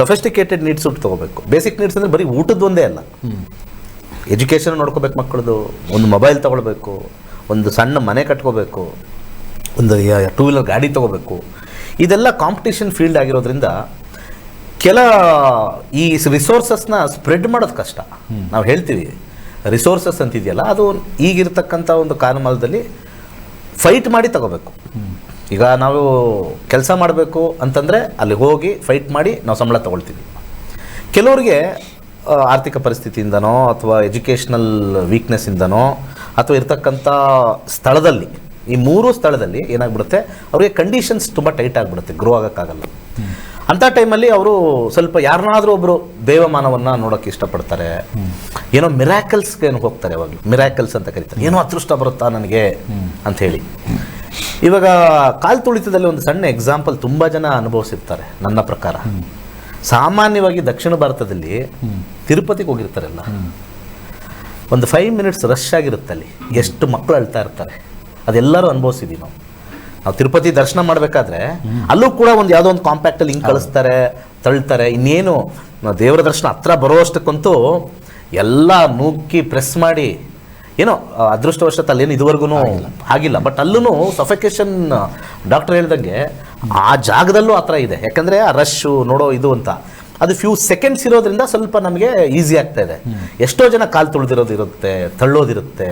[SPEAKER 3] ಸೊಫಿಸ್ಟಿಕೇಟೆಡ್ ನೀಡ್ಸ್ ತೊಗೋಬೇಕು. ಬೇಸಿಕ್ ನೀಡ್ಸ್ ಅಂದರೆ ಬರೀ ಊಟದ ಒಂದೇ ಅಲ್ಲ, ಎಜುಕೇಷನ್ ನೋಡ್ಕೋಬೇಕು, ಮಕ್ಕಳದು ಒಂದು ಮೊಬೈಲ್ ತೊಗೊಳ್ಬೇಕು, ಒಂದು ಸಣ್ಣ ಮನೆ ಕಟ್ಕೋಬೇಕು, ಒಂದು 2 ವೀಲರ್ ಗಾಡಿ ತೊಗೋಬೇಕು. ಇದೆಲ್ಲ ಕಾಂಪಿಟೇಷನ್ ಫೀಲ್ಡ್ ಆಗಿರೋದ್ರಿಂದ ಕೆಲ ಈ ರಿಸೋರ್ಸಸ್ನ ಸ್ಪ್ರೆಡ್ ಮಾಡೋದು ಕಷ್ಟ. ನಾವು ಹೇಳ್ತೀವಿ ರಿಸೋರ್ಸಸ್ ಅಂತಿದೆಯಲ್ಲ, ಅದು ಈಗಿರ್ತಕ್ಕಂಥ ಒಂದು ಕಾಲಮಾನದಲ್ಲಿ ಫೈಟ್ ಮಾಡಿ ತಗೋಬೇಕು. ಈಗ ನಾವು ಕೆಲಸ ಮಾಡಬೇಕು ಅಂತಂದರೆ ಅಲ್ಲಿ ಹೋಗಿ ಫೈಟ್ ಮಾಡಿ ನಾವು ಸಂಬಳ ತಗೊಳ್ತೀವಿ. ಕೆಲವರಿಗೆ ಆರ್ಥಿಕ ಪರಿಸ್ಥಿತಿಯಿಂದನೋ ಅಥವಾ ಎಜುಕೇಷ್ನಲ್ ವೀಕ್ನೆಸ್ಸಿಂದನೋ ಅಥವಾ ಇರ್ತಕ್ಕಂಥ ಸ್ಥಳದಲ್ಲಿ, ಈ ಮೂರು ಸ್ಥಳದಲ್ಲಿ ಏನಾಗ್ಬಿಡುತ್ತೆ, ಅವರಿಗೆ ಕಂಡೀಷನ್ಸ್ ತುಂಬ ಟೈಟ್ ಆಗಿಬಿಡುತ್ತೆ, ಗ್ರೋ ಆಗೋಕ್ಕಾಗಲ್ಲ. ಅಂಥ ಟೈಮಲ್ಲಿ ಅವರು ಸ್ವಲ್ಪ ಯಾರನ್ನಾದರೂ ಒಬ್ಬರು ದೇವಮಾನವನ್ನು ನೋಡೋಕ್ಕೆ ಇಷ್ಟಪಡ್ತಾರೆ. ಏನೋ ಮಿರಾಕಲ್ಸ್ಗೆ ಏನೋ ಹೋಗ್ತಾರೆ. ಅವಾಗಲೂ ಮಿರಾಕಲ್ಸ್ ಅಂತ ಕರೀತಾರೆ. ಏನೋ ಅದೃಷ್ಟ ಬರುತ್ತಾ ನನಗೆ ಅಂಥೇಳಿ. ಇವಾಗ ಕಾಲು ತುಳಿತದಲ್ಲಿ ಒಂದು ಸಣ್ಣ ಎಕ್ಸಾಂಪಲ್ ತುಂಬ ಜನ ಅನುಭವಿಸಿರ್ತಾರೆ ನನ್ನ ಪ್ರಕಾರ. ಸಾಮಾನ್ಯವಾಗಿ ದಕ್ಷಿಣ ಭಾರತದಲ್ಲಿ ತಿರುಪತಿಗೆ ಹೋಗಿರ್ತಾರಲ್ಲ, ಒಂದು 5 ಮಿನಿಟ್ಸ್ ರಶ್ ಆಗಿರುತ್ತೆ. ಅಲ್ಲಿ ಎಷ್ಟು ಮಕ್ಕಳು ಅಳ್ತಾ ಇರ್ತಾರೆ, ಅದೆಲ್ಲರೂ ಅನುಭವಿಸಿದ್ದೀವಿ ನಾವು. ತಿರುಪತಿ ದರ್ಶನ ಮಾಡಬೇಕಾದ್ರೆ ಅಲ್ಲೂ ಕೂಡ ಒಂದು ಯಾವುದೋ ಒಂದು ಕಾಂಪ್ಯಾಕ್ಟಲ್ಲಿ ಹಿಂಗೆ ಕಳಿಸ್ತಾರೆ, ತಳ್ತಾರೆ. ಇನ್ನೇನು ದೇವರ ದರ್ಶನ ಹತ್ರ ಬರೋಷ್ಟಕ್ಕಂತೂ ಎಲ್ಲ ನೂಕಿ ಪ್ರೆಸ್ ಮಾಡಿ, ಏನೋ ಅದೃಷ್ಟವಶಾತ್ ಅಲ್ಲೇನು ಇದುವರೆಗೂ ಆಗಿಲ್ಲ. ಬಟ್ ಅಲ್ಲೂ ಸಫಿಕೇಶನ್ ಡಾಕ್ಟರ್ ಹೇಳ್ದಂಗೆ ಆ ಜಾಗದಲ್ಲೂ ಆ ಥರ ಇದೆ. ಯಾಕಂದರೆ ಆ ರಶ್ಶು ನೋಡೋ ಇದು ಅಂತ ಅದು ಫ್ಯೂ ಸೆಕೆಂಡ್ಸ್ ಇರೋದ್ರಿಂದ ಸ್ವಲ್ಪ ನಮಗೆ ಈಸಿ ಆಗ್ತಾ ಇದೆ. ಎಷ್ಟೋ ಜನ ಕಾಲು ತುಳಿದಿರೋದು ಇರುತ್ತೆ, ತಳ್ಳೋದಿರುತ್ತೆ.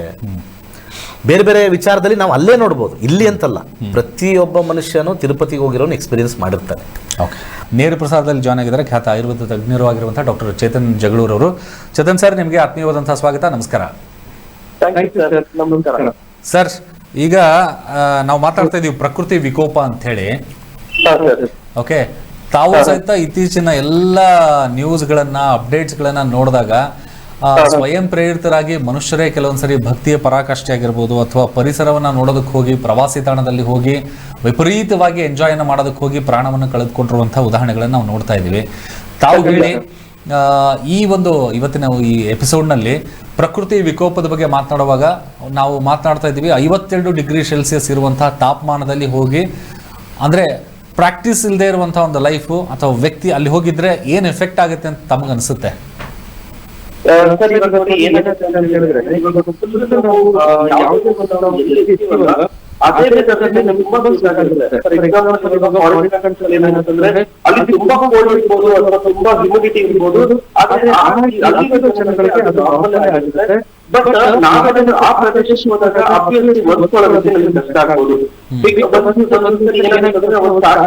[SPEAKER 3] ಬೇರೆ ಬೇರೆ ವಿಚಾರದಲ್ಲಿ ನಾವು ಅಲ್ಲೇ ನೋಡ್ಬೋದು, ಇಲ್ಲಿ ಅಂತಲ್ಲ. ಪ್ರತಿಯೊಬ್ಬ ಮನುಷ್ಯನು ತಿರುಪತಿಗೆ ಹೋಗಿರೋನು ಎಕ್ಸ್ಪೀರಿಯನ್ಸ್ ಮಾಡಿರ್ತಾರೆ.
[SPEAKER 1] ಓಕೆ, ನೇರ ಪ್ರಸಾರದಲ್ಲಿ ಜಾಯ್ನ್ ಆಗಿದ್ದಾರೆ ಖ್ಯಾತ ಆಯುರ್ವೇದ ತಜ್ಞರು ಆಗಿರುವಂಥ ಡಾಕ್ಟರ್ ಚೇತನ್ ಜಗಳೂರವರು. ಚೇತನ್ ಸರ್, ನಿಮಗೆ ಆತ್ಮೀಯವಾದಂತಹ ಸ್ವಾಗತ, ನಮಸ್ಕಾರ. ಸರ್, ಈಗ ನಾವು ಮಾತಾಡ್ತಾ ಇದೀವಿ ಪ್ರಕೃತಿ ವಿಕೋಪ ಅಂತ ಹೇಳಿ. ಓಕೆ, ತಾವು ಸಹಿತ ಇತ್ತೀಚಿನ ಎಲ್ಲ ನ್ಯೂಸ್ಗಳನ್ನ ಅಪ್ಡೇಟ್ಸ್ಗಳನ್ನ ನೋಡಿದಾಗ ಸ್ವಯಂ ಪ್ರೇರಿತರಾಗಿ ಮನುಷ್ಯರೇ ಕೆಲವೊಂದ್ಸರಿ ಭಕ್ತಿಯ ಪರಾಕಾಷ್ಠೆ ಆಗಿರ್ಬೋದು, ಅಥವಾ ಪರಿಸರವನ್ನ ನೋಡೋದಕ್ಕೆ ಹೋಗಿ, ಪ್ರವಾಸಿ ತಾಣದಲ್ಲಿ ಹೋಗಿ ವಿಪರೀತವಾಗಿ ಎಂಜಾಯ್ನ ಮಾಡೋದಕ್ಕೆ ಹೋಗಿ ಪ್ರಾಣವನ್ನು ಕಳೆದುಕೊಂಡಿರುವಂತಹ ಉದಾಹರಣೆಗಳನ್ನ ನಾವು ನೋಡ್ತಾ ಇದ್ದೀವಿ. ತಾವು ಹೇಳಿ, ಈ ಒಂದು ಇವತ್ತಿನ ಈ ಎಪಿಸೋಡ್ನಲ್ಲಿ ಪ್ರಕೃತಿ ವಿಕೋಪದ ಬಗ್ಗೆ ಮಾತನಾಡುವಾಗ ನಾವು ಮಾತನಾಡ್ತಾ ಇದ್ದೀವಿ 52 ಡಿಗ್ರಿ ಸೆಲ್ಸಿಯಸ್ ಇರುವಂತಹ ತಾಪಮಾನದಲ್ಲಿ ಹೋಗಿ, ಅಂದರೆ ಪ್ರಾಕ್ಟೀಸ್ ಇಲ್ಲದೆ ಇರುವಂತಹ ಒಂದು ಲೈಫು ಅಥವಾ ವ್ಯಕ್ತಿ ಅಲ್ಲಿ ಹೋಗಿದ್ರೆ ಏನು ಎಫೆಕ್ಟ್ ಆಗುತ್ತೆ ಅಂತ ತಮಗನ್ಸುತ್ತೆ?
[SPEAKER 4] ಸರ್, ಇವಾಗ ನೋಡಿ ಏನಾಗುತ್ತೆ ಅಂತ ಹೇಳಿದ್ರೆ, ಇವಾಗ ಯಾವುದೇ ಒಂದು ಅದೇ ಬೇಕಾದ್ರೆ ನಮ್ಗೆ ತುಂಬಾ ಬೇಕಾಗುತ್ತೆ. ಫಾರ್ ಎಕ್ಸಾಂಪಲ್, ಇವಾಗ ಫಾರಿನ್ ಕಂಟ್ರೀಸ್ ಅಲ್ಲಿ ಏನಂತಂದ್ರೆ ಅಲ್ಲಿ ತುಂಬಾ ಕೋಲ್ಡ್ ಇರ್ಬೋದು ಅಥವಾ ತುಂಬಾ ಹ್ಯೂಮಿಡಿಟಿ ಇರ್ಬೋದು. ಆದ್ರೆ ಅಲ್ಲಿರೋ ಜನಗಳಿಗೆ ಅದು ನಾರ್ಮಲ್ ಆಗುತ್ತೆ. ಬಟ್ ನಾವೇ ಆ ಪ್ರದೇಶಕ್ಕೆ ಹೋದಾಗ ಅಬ್ವಿಯಸ್ಲಿ ಹೊಂದ್ಕೊಳ್ಳೋದಕ್ಕೆ ನಮ್ಗೆ ಕಷ್ಟ ಆಗ್ಬೋದು.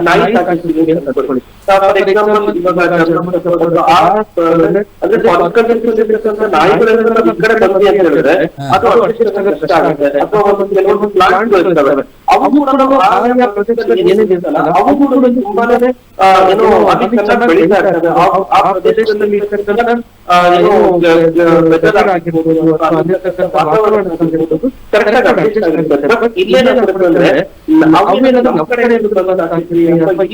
[SPEAKER 4] ನಾಯಿ ಸಾಕಿಸ್ತೀವಿ ಅಂತ ಅನ್ಕೊಳ್ಳಿ. ಫಾರ್ ಎಕ್ಸಾಂಪಲ್, ಇವಾಗ ಅಂದ್ರೆ ಫಾರಿನ್ ಕಂಟ್ರೀಸ್ ಅಲ್ಲಿ ನಾಯಿಗಳೆಲ್ಲ ಈ ಕಡೆ ಬಂದಿ ಅಂತ ಹೇಳಿದ್ರೆ ಅದು ಕಷ್ಟ ಆಗುತ್ತೆ. ಅಥವಾ ಒಂದು ಕೆಲವೊಂದು ಪ್ಲಾಂಟ್ ಅವು ಕೂಡ ಏನಿದೆಯಲ್ಲ ಅವು ಕೂಡ ತುಂಬಾನೇ ಏನೋ ಅತಿ ಚೆನ್ನಾಗಿ ಬೆಳೀತಾ ಇರ್ತದೆ. ಆ ಪ್ರದೇಶದಲ್ಲಿ ಏನೋ ವೆದರ್ ಆಗಿರ್ಬೋದು ಅಥವಾ ವಾತಾವರಣ ಆಗಿರ್ಬೋದು ಕರೆಕ್ಟ್ ಆಗಿ ಅಡ್ಜಸ್ಟ್ ಆಗಿರ್ತದೆ. ಬಟ್ ಇಲ್ಲೇನಾಗುತ್ತೆ ಅಂದ್ರೆ ಅವೇನಾದ್ರೂ ನಮ್ಮ ಕಡೆ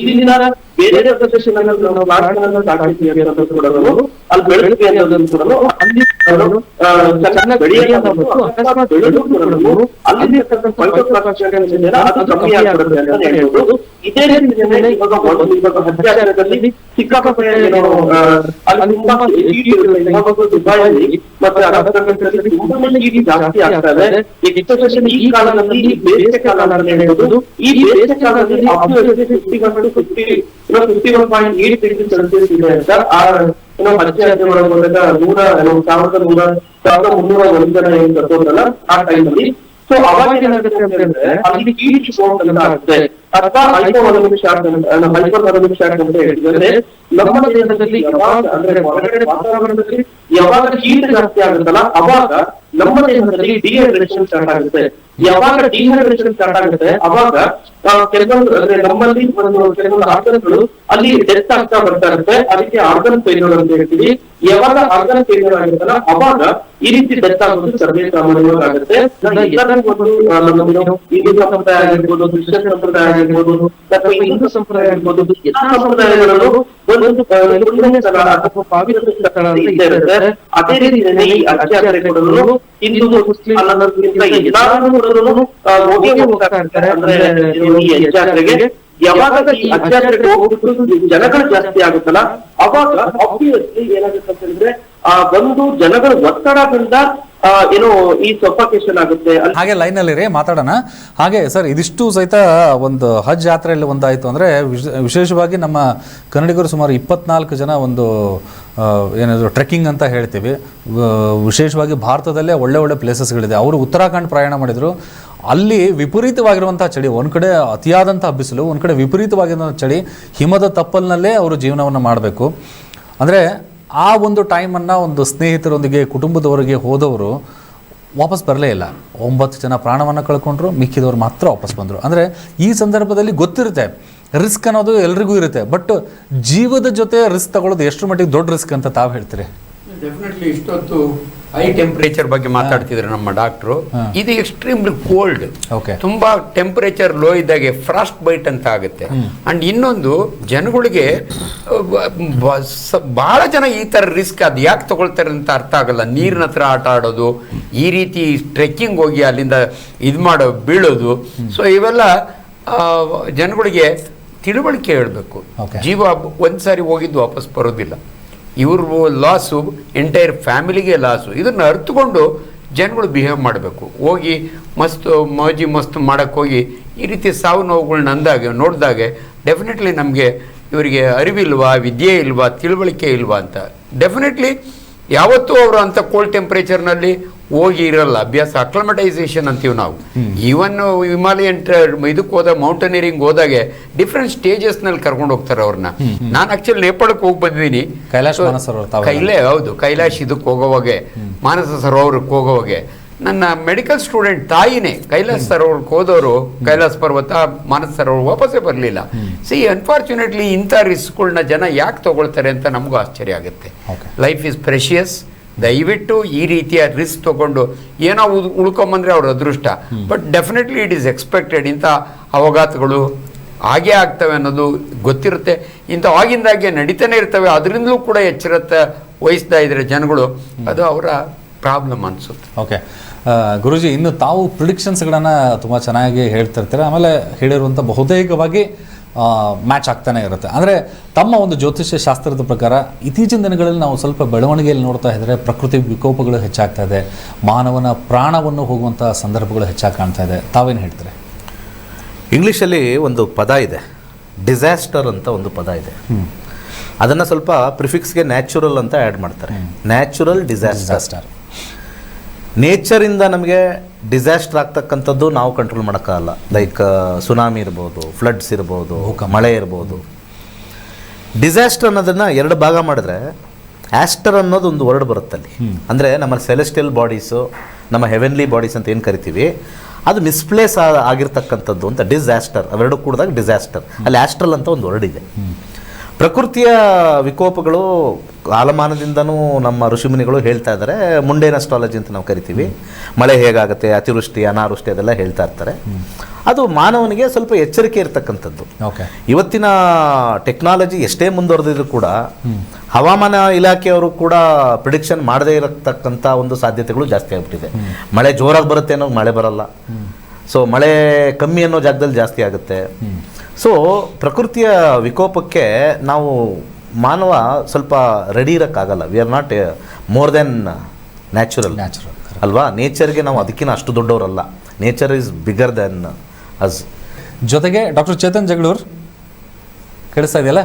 [SPEAKER 4] ಇಲ್ಲಿನ ಬೇರೆ ಪ್ರದೇಶಗಳಲ್ಲಿ ನಾವು ಪ್ಲಾಂಟ್ಗಳನ್ನು ಸಾಕಿರ್ತೀವಿ ಅನ್ನೋದು ಕೂಡ ಅಲ್ಲಿ ಬೆಳೆದ್ವಿ ಅನ್ನೋದನ್ನು ಕೂಡ ಅಲ್ಲಿ ಚೆನ್ನಾಗಿ ಬೆಳೆಯೋದು ಅಕಸ್ಮಾತ್ ಬೆಳೆದು ಕೂಡ ಅಲ್ಲಿ ಅದು ಕಮ್ಮಿ ಆಗಿರುತ್ತೆ ಅಂತ ಹೇಳ್ಬೋದು. ಇದೇ ರೀತಿ ಇವಾಗ ಹತ್ಯಾಚಾರದಲ್ಲಿ ಸಿಕ್ಕಾಪಟ್ಟೆ ಏನೋ ಅಲ್ಲಿ ತುಂಬಾ ದುಬೈಯಲ್ಲಿ ಮತ್ತೆ ಅರಬ್ ಕಂಟ್ರಿಯಲ್ಲಿ ತುಂಬಾನೇ ಹೀಟ್ ಜಾಸ್ತಿ ಆಗ್ತದೆ. ಎಕ್ಸ್ಪೆಷಲಿ ಈ ಕಾಲದಲ್ಲಿ ಬೇಸಿಗೆ ಕಾಲ ಅಂತ ಹೇಳ್ಬೋದು. ಈ ಬೇಸಿಗೆ ಕಾಲದಲ್ಲಿ 51.8 ಡಿಗ್ರಿ ಸೆಲ್ಸಿಯಸ್ ಇದೆ ಅಂತ ಏನೋ ಹತ್ಯಾಚಾರ ಹೋದಾಗ 1,301 ಜನ ಏನು ಸತ್ತೋದ್ರಲ್ಲ ಆ ಟೈಮಲ್ಲಿ. ಸೊ ಅವಾಗ ಏನಾಗುತ್ತೆ ಅಂತ ಹೇಳಿದ್ರೆ ಅಲ್ಲಿ ಹೀಟ್ ಸ್ಟ್ರೋಕ್ ಅಂತ ಆಗುತ್ತೆ ಅಥವಾ ಹೈಪೋಥರ್ಮಿಕ್ ಶಾಕ್ ಅಂತ ಹೇಳಿದ್ರೆ ನಮ್ಮ ದೇಹದಲ್ಲಿ ಯಾವಾಗ ಅಂದ್ರೆ ಹೊರಗಡೆ ವಾತಾವರಣದಲ್ಲಿ ಯಾವಾಗ ಹೀಟ್ ಜಾಸ್ತಿ ಆಗುತ್ತಲ್ಲ ಅವಾಗ ನಮ್ಮ ದೇಹದಲ್ಲಿ ಡಿಹೈಡ್ರೇಷನ್ ಸ್ಟಾರ್ಟ್ ಆಗುತ್ತೆ. ಯಾವಾಗ ಡಿಹೈಡ್ರೇಷನ್ ಸ್ಟಾರ್ಟ್ ಆಗುತ್ತೆ ಅವಾಗ ಕೆಲವೊಂದು ಅಂದ್ರೆ ನಮ್ಮಲ್ಲಿ ಕೆಲವೊಂದು ಆರ್ಗನ್ಗಳು ಅಲ್ಲಿ ಡೆತ್ ಆಗ್ತಾ ಬರ್ತಾ ಇರುತ್ತೆ. ಅದಕ್ಕೆ ಆರ್ಗನ್ ಫೇಲ್ಯೂರ್ ಅಂತ ಹೇಳ್ತೀವಿ. ಯಾವಾಗ ಆರ್ಗನ್ ಫೇಲ್ಯೂರ್ ಆಗುತ್ತಲ್ಲ ಅವಾಗ ಈ ರೀತಿ ಡೆತ್ ಆಗೋದು ಸರ್ವೇ ಸಾಮಾನ್ಯವಾಗುತ್ತೆ. ಹಿಂದೂ ಸಂಪ್ರದಾಯ ಆಗಿರ್ಬೋದು, ಕ್ರಿಶ್ಚಿಯನ್ ಸಂಪ್ರದಾಯ ಆಗಿರ್ಬೋದು ಅಥವಾ ಹಿಂದೂ ಸಂಪ್ರದಾಯ ಆಗಿರ್ಬೋದು, ಎಲ್ಲಾ ಸಂಪ್ರದಾಯಗಳಲ್ಲೂ ಒಂದೊಂದು ಪುಣ್ಯ ಸ್ಥಳ ಅಥವಾ ಪವಿತ್ರ ಸ್ಥಳ ಅಂತ ಇರುತ್ತೆ. ಅದೇ ರೀತಿಯಲ್ಲಿ ಈ ಹತ್ಯಾಚಾರ ಕೂಡ ಹಿಂದೂ ಮುಸ್ಲಿಂ ಅನ್ನೋದಕ್ಕಿಂತ ಎಲ್ಲಾರು ಕೂಡ ಹೋಗಿ ಹೋಗ್ತಾ ಇರ್ತಾರೆ. ಅಂದ್ರೆ ಈ ಹತ್ಯಾಚಾರಕ್ಕೆ ಯಾವಾಗ ಈ ಹತ್ಯಾಚಾರಕ್ಕೆ ಹೋಗ್ಬಿಟ್ಟು ಜನಗಳು ಜಾಸ್ತಿ ಆಗುತ್ತಲ್ಲ ಅವಾಗ ಆಬ್ವಿಯಸ್ಲಿ ಏನಾಗುತ್ತೆ ಅಂತ ಹೇಳಿದ್ರೆ ಒಂದು ಜನಗಳ ಒತ್ತಡದಿಂದ ಏನೋ ಈ ಸಫೋಕೇಶನ್ ಆಗುತ್ತೆ.
[SPEAKER 1] ಹಾಗೆ ಲೈನಲ್ಲಿ ರೀ ಮಾತಾಡೋಣ. ಹಾಗೆ ಸರ್, ಇದಿಷ್ಟು ಸಹಿತ ಒಂದು ಹಜ್ ಯಾತ್ರೆಯಲ್ಲಿ ಒಂದಾಯಿತು ಅಂದರೆ ವಿಶೇಷವಾಗಿ ನಮ್ಮ ಕನ್ನಡಿಗರು ಸುಮಾರು 24 ಜನ ಒಂದು ಏನಾದರೂ ಟ್ರೆಕ್ಕಿಂಗ್ ಅಂತ ಹೇಳ್ತೀವಿ, ವಿಶೇಷವಾಗಿ ಭಾರತದಲ್ಲೇ ಒಳ್ಳೆ ಒಳ್ಳೆ ಪ್ಲೇಸಸ್ಗಳಿದೆ. ಅವರು ಉತ್ತರಾಖಂಡ್ ಪ್ರಯಾಣ ಮಾಡಿದರು. ಅಲ್ಲಿ ವಿಪರೀತವಾಗಿರುವಂಥ ಚಳಿ, ಒಂದು ಕಡೆ ಅತಿಯಾದಂಥ ಬಿಸಿಲು, ಒಂದು ಕಡೆ ವಿಪರೀತವಾಗಿರುವಂಥ ಚಳಿ, ಹಿಮದ ತಪ್ಪಲಿನಲ್ಲೇ ಅವರು ಜೀವನವನ್ನು ಮಾಡಬೇಕು. ಅಂದರೆ ಆ ಒಂದು ಟೈಮನ್ನು ಒಂದು ಸ್ನೇಹಿತರೊಂದಿಗೆ ಕುಟುಂಬದವರಿಗೆ ಹೋದವರು ವಾಪಸ್ ಬರಲೇ ಇಲ್ಲ. 9 ಜನ ಪ್ರಾಣವನ್ನು ಕಳ್ಕೊಂಡ್ರು, ಮಿಕ್ಕಿದವರು ಮಾತ್ರ ವಾಪಸ್ ಬಂದರು. ಅಂದರೆ ಈ ಸಂದರ್ಭದಲ್ಲಿ ಗೊತ್ತಿರುತ್ತೆ ರಿಸ್ಕ್ ಅನ್ನೋದು ಎಲ್ರಿಗೂ ಇರುತ್ತೆ, ಬಟ್ ಜೀವದ ಜೊತೆ ರಿಸ್ಕ್ ತಗೊಳ್ಳೋದು ಎಷ್ಟು ಮಟ್ಟಿಗೆ ದೊಡ್ಡ ರಿಸ್ಕ್ ಅಂತ ತಾವು ಹೇಳ್ತೀರಿ?
[SPEAKER 2] ಡೆಫಿನೆಟ್ಲಿ ಇಷ್ಟೊತ್ತು ಹೈ ಟೆಂಪರೇಚರ್ ಬಗ್ಗೆ ಮಾತಾಡ್ತಿದ್ರು ನಮ್ಮ ಡಾಕ್ಟ್ರು. ಇದು ಎಕ್ಸ್ಟ್ರೀಮ್ಲಿ ಕೋಲ್ಡ್, ತುಂಬಾ ಟೆಂಪರೇಚರ್ ಲೋ ಇದ್ದಾಗೆ ಫ್ರಾಸ್ಟ್ ಬೈಟ್ ಅಂತ ಆಗುತ್ತೆ. ಅಂಡ್ ಇನ್ನೊಂದು ಜನಗಳಿಗೆ ಬಹಳ ಜನ ಈ ತರ ರಿಸ್ಕ್ ಅದು ಯಾಕೆ ತಗೊಳ್ತಾರೆ ಅಂತ ಅರ್ಥ ಆಗಲ್ಲ. ನೀರಿನ ಹತ್ರ ಆಟ ಆಡೋದು, ಈ ರೀತಿ ಟ್ರೆಕ್ಕಿಂಗ್ ಹೋಗಿ ಅಲ್ಲಿಂದ ಇದು ಮಾಡೋ ಬೀಳೋದು, ಸೊ ಇವೆಲ್ಲ ಜನಗಳಿಗೆ ತಿಳುವಳಿಕೆ ಹೇಳಬೇಕು. ಜೀವ ಒಂದ್ಸಾರಿ ಹೋಗಿದ್ದು ವಾಪಸ್ ಬರೋದಿಲ್ಲ. ಇವ್ರ ಲಾಸು ಎಂಟೈರ್ ಫ್ಯಾಮಿಲಿಗೆ ಲಾಸು. ಇದನ್ನು ಅರ್ಥಕೊಂಡು ಜನಗಳು ಬಿಹೇವ್ ಮಾಡಬೇಕು. ಹೋಗಿ ಮಸ್ತು ಮಾಡೋಕ್ಕೆ ಹೋಗಿ ಈ ರೀತಿ ಸಾವು ನೋವುಗಳನ್ನ ನೋಡಿದಾಗೆ ಡೆಫಿನೆಟ್ಲಿ ನಮಗೆ ಇವರಿಗೆ ಅರಿವಿಲ್ವಾ, ವಿದ್ಯೆ ಇಲ್ವಾ, ತಿಳುವಳಿಕೆ ಇಲ್ವಾ ಅಂತ. ಡೆಫಿನೆಟ್ಲಿ ಯಾವತ್ತೂ ಅವರು ಅಂಥ ಕೋಲ್ಡ್ ಟೆಂಪ್ರೇಚರ್ನಲ್ಲಿ ಹೋಗಿ ಇರಲ್ಲ. ಅಭ್ಯಾಸ ಅಕ್ಲಮಟೈಸೇಷನ್ ಅಂತೀವಿ ನಾವು. ಈವನ್ ಹಿಮಾಲಯನ್ ಇದಕ್ಕೆ ಹೋದಾಗ, ಮೌಂಟನಿಯರಿಂಗ್ ಹೋದಾಗೆ ಡಿಫ್ರೆಂಟ್ ಸ್ಟೇಜಸ್ನಲ್ಲಿ ಕರ್ಕೊಂಡು ಹೋಗ್ತಾರೆ ಅವ್ರನ್ನ. ನಾನು ಆಕ್ಚುಲಿ ನೇಪಾಳಕ್ಕೆ ಹೋಗಿ ಬಂದಿದ್ದೀನಿ. ಕೈಲಾಶ್ ಇದಕ್ಕೆ ಹೋಗೋವಾಗೆ, ಮಾನಸ ಸರೋವರಕ್ಕೆ ಹೋಗೋವಾಗೆ ನನ್ನ ಮೆಡಿಕಲ್ ಸ್ಟೂಡೆಂಟ್ ತಾಯಿನೇ ಕೈಲಾಸ ಸರೋವರಕ್ಕೆ ಹೋದವರು, ಕೈಲಾಸ ಪರ್ವತ, ಮಾನಸ ಸರೋವರ ವಾಪಸ್ಸೇ ಬರಲಿಲ್ಲ. ಅನ್ಫಾರ್ಚುನೇಟ್ಲಿ ಇಂಥ ರಿಸ್ಕ್ಗಳನ್ನ ಜನ ಯಾಕೆ ತಗೊಳ್ತಾರೆ ಅಂತ ನಮಗೂ ಆಶ್ಚರ್ಯ ಆಗುತ್ತೆ. Life is precious. ದಯವಿಟ್ಟು ಈ ರೀತಿಯ ರಿಸ್ಕ್ ತಗೊಂಡು ಏನೋ ಉಳ್ಕೊಂಬಂದ್ರೆ ಅವ್ರ ಅದೃಷ್ಟ, but definitely it is expected. ಇಂಥ ಅವಘಾತಗಳು ಹಾಗೇ ಆಗ್ತವೆ ಅನ್ನೋದು ಗೊತ್ತಿರುತ್ತೆ. ಇಂಥ ಆಗಿಂದಾಗೆ ನಡೀತಾನೆ ಇರ್ತವೆ. ಅದರಿಂದಲೂ ಕೂಡ ಎಚ್ಚರತೆ ವಹಿಸ್ತಾ ಇದ್ರೆ ಜನಗಳು, ಅದು ಅವರ ಪ್ರಾಬ್ಲಮ್ ಅನಿಸುತ್ತೆ.
[SPEAKER 1] ಓಕೆ ಗುರುಜಿ, ಇನ್ನು ತಾವು ಪ್ರಿಡಿಕ್ಷನ್ಸ್ಗಳನ್ನು ತುಂಬ ಚೆನ್ನಾಗಿ ಹೇಳ್ತಿರ್ತೀರ. ಆಮೇಲೆ ಹೇಳಿರುವಂಥ ಬಹುತೇಕವಾಗಿ ಮ್ಯಾಚ್ ಆಗ್ತಾನೆ ಇರುತ್ತೆ. ಅಂದರೆ ತಮ್ಮ ಒಂದು ಜ್ಯೋತಿಷ್ಯ ಶಾಸ್ತ್ರದ ಪ್ರಕಾರ ಇತ್ತೀಚಿನ ದಿನಗಳಲ್ಲಿ ನಾವು ಸ್ವಲ್ಪ ಬೆಳವಣಿಗೆಯಲ್ಲಿ ನೋಡ್ತಾ ಇದ್ದರೆ ಪ್ರಕೃತಿ ವಿಕೋಪಗಳು ಹೆಚ್ಚಾಗ್ತಾ ಇದೆ, ಮಾನವನ ಪ್ರಾಣವನ್ನು ಹೋಗುವಂಥ ಸಂದರ್ಭಗಳು ಹೆಚ್ಚಾಗಿ ಕಾಣ್ತಾ ಇದೆ. ತಾವೇನು ಹೇಳ್ತೀರಿ?
[SPEAKER 3] ಇಂಗ್ಲೀಷಲ್ಲಿ ಒಂದು ಪದ ಇದೆ, ಡಿಸಾಸ್ಟರ್ ಅಂತ ಒಂದು ಪದ ಇದೆ. ಅದನ್ನು ಸ್ವಲ್ಪ ಪ್ರಿಫಿಕ್ಸ್ಗೆ ನ್ಯಾಚುರಲ್ ಅಂತ ಆ್ಯಡ್ ಮಾಡ್ತಾರೆ. Natural disaster. ನೇಚರಿಂದ ನಮಗೆ ಡಿಸಾಸ್ಟರ್ ಆಗ್ತಕ್ಕಂಥದ್ದು ನಾವು ಕಂಟ್ರೋಲ್ ಮಾಡೋಕ್ಕಾಗಲ್ಲ. ಲೈಕ್ ಸುನಾಮಿ ಇರ್ಬೋದು, ಫ್ಲಡ್ಸ್ ಇರ್ಬೋದು, ಮಳೆ ಇರ್ಬೋದು. ಡಿಸಾಸ್ಟರ್ ಅನ್ನೋದನ್ನು 2 ಭಾಗ ಮಾಡಿದ್ರೆ ಆಸ್ಟರ್ ಅನ್ನೋದು ಒಂದು ವರ್ಡ್ ಬರುತ್ತಲ್ಲಿ. ಅಂದರೆ ನಮ್ಮ ಸೆಲೆಸ್ಟಿಯಲ್ ಬಾಡೀಸು, ನಮ್ಮ ಹೆವೆನ್ಲಿ ಬಾಡೀಸ್ ಅಂತ ಏನು ಕರಿತೀವಿ, ಅದು ಮಿಸ್ಪ್ಲೇಸ್ ಆಗಿರ್ತಕ್ಕಂಥದ್ದು ಅಂತ ಡಿಸಾಸ್ಟರ್. ಅವೆರಡು ಕೂಡಿದಾಗ ಡಿಸಾಸ್ಟರ್. ಅಲ್ಲಿ ಆಸ್ಟ್ರಲ್ ಅಂತ ಒಂದು ವರ್ಡ್ ಇದೆ. ಪ್ರಕೃತಿಯ ವಿಕೋಪಗಳು ಕಾಲಮಾನದಿಂದನೂ ನಮ್ಮ ಋಷಿಮುನಿಗಳು ಹೇಳ್ತಾ ಇದ್ದಾರೆ. ಮುಂಡೇನ್ ಅಸ್ಟ್ರಾಲಜಿ ಅಂತ ನಾವು ಕರಿತೀವಿ. ಮಳೆ ಹೇಗಾಗುತ್ತೆ, ಅತಿವೃಷ್ಟಿ, ಅನಾವೃಷ್ಟಿ ಅದೆಲ್ಲ ಹೇಳ್ತಾ ಇರ್ತಾರೆ. ಅದು ಮಾನವನಿಗೆ ಸ್ವಲ್ಪ ಎಚ್ಚರಿಕೆ ಇರತಕ್ಕಂಥದ್ದು. ಇವತ್ತಿನ ಟೆಕ್ನಾಲಜಿ ಎಷ್ಟೇ ಮುಂದುವರೆದಿದ್ರು ಕೂಡ ಹವಾಮಾನ ಇಲಾಖೆಯವರು ಕೂಡ ಪ್ರಿಡಿಕ್ಷನ್ ಮಾಡದೇ ಇರತಕ್ಕಂಥ ಒಂದು ಸಾಧ್ಯತೆಗಳು ಜಾಸ್ತಿ ಆಗಿಬಿಟ್ಟಿದೆ. ಮಳೆ ಜೋರಾಗಿ ಬರುತ್ತೆ ಅನ್ನೋ ಮಳೆ ಬರಲ್ಲ. ಸೊ ಮಳೆ ಕಮ್ಮಿ ಅನ್ನೋ ಜಾಗದಲ್ಲಿ ಜಾಸ್ತಿ ಆಗುತ್ತೆ. ಸೊ ಪ್ರಕೃತಿಯ ವಿಕೋಪಕ್ಕೆ ನಾವು ಮಾನವ ಸ್ವಲ್ಪ ರೆಡಿ ಇರೋಕ್ಕಾಗಲ್ಲ. We are not more than natural ಅಲ್ವಾ? ನೇಚರ್ಗೆ ನಾವು ಅದಕ್ಕಿಂತ ಅಷ್ಟು ದೊಡ್ಡವರಲ್ಲ. Nature is bigger than us.
[SPEAKER 1] ಜೊತೆಗೆ ಡಾಕ್ಟರ್ ಚೇತನ್ ಜಗಳೂರ್ ಕೇಳಿಸ್ತಾ ಇದೆಯಲ್ಲ?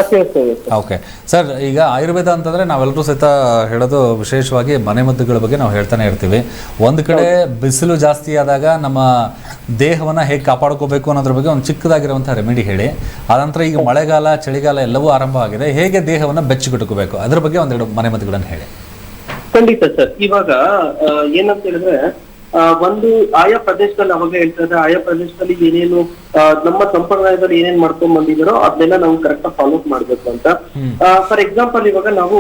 [SPEAKER 1] ಓಕೆ ಸರ್, ಈಗ ಆಯುರ್ವೇದ ಅಂತಂದರೆ ನಾವೆಲ್ಲರೂ ಸಹಿತ ಹೇಳೋದು ವಿಶೇಷವಾಗಿ ಮನೆಮದ್ದುಗಳ ಬಗ್ಗೆ ನಾವು ಹೇಳ್ತಾನೆ ಇರ್ತೀವಿ. ಒಂದು ಕಡೆ ಬಿಸಿಲು ಜಾಸ್ತಿ ಆದಾಗ ನಮ್ಮ ದೇಹವನ್ನು ಹೇಗೆ ಕಾಪಾಡ್ಕೋಬೇಕು ಅನ್ನೋದ್ರ ಬಗ್ಗೆ ಒಂದು ಚಿಕ್ಕದಾಗಿರುವಂಥ ರೆಮಿಡಿ ಹೇಳಿ. ಆನಂತರ ಈಗ ಮಳೆಗಾಲ, ಚಳಿಗಾಲ ಎಲ್ಲವೂ ಆರಂಭ ಆಗಿದೆ, ಹೇಗೆ ದೇಹವನ್ನು ಬೆಚ್ಚಗಿಟ್ಕೋಬೇಕು ಅದ್ರ ಬಗ್ಗೆ ಒಂದೆರಡು ಮನೆಮದ್ದುಗಳನ್ನು ಹೇಳಿ.
[SPEAKER 4] ಖಂಡಿತ ಸರ್. ಇವಾಗ ಏನಂತ ಹೇಳಿದ್ರೆ, ಒಂದು ಆಯಾ ಪ್ರದೇಶದಲ್ಲಿ ಅವಾಗ ಹೇಳ್ತಾ ಇದ್ರೆ, ಆಯಾ ಪ್ರದೇಶದಲ್ಲಿ ಏನೇನು ನಮ್ಮ ಸಂಪ್ರದಾಯದಲ್ಲಿ ಏನೇನ್ ಮಾಡ್ಕೊಂಡ್ ಬಂದಿದಾರೋ ಅದನ್ನೆಲ್ಲ ನಾವು ಕರೆಕ್ಟ್ ಆಗಿ ಫಾಲೋ ಮಾಡ್ಬೇಕು ಅಂತ. ಫಾರ್ ಎಕ್ಸಾಂಪಲ್, ಇವಾಗ ನಾವು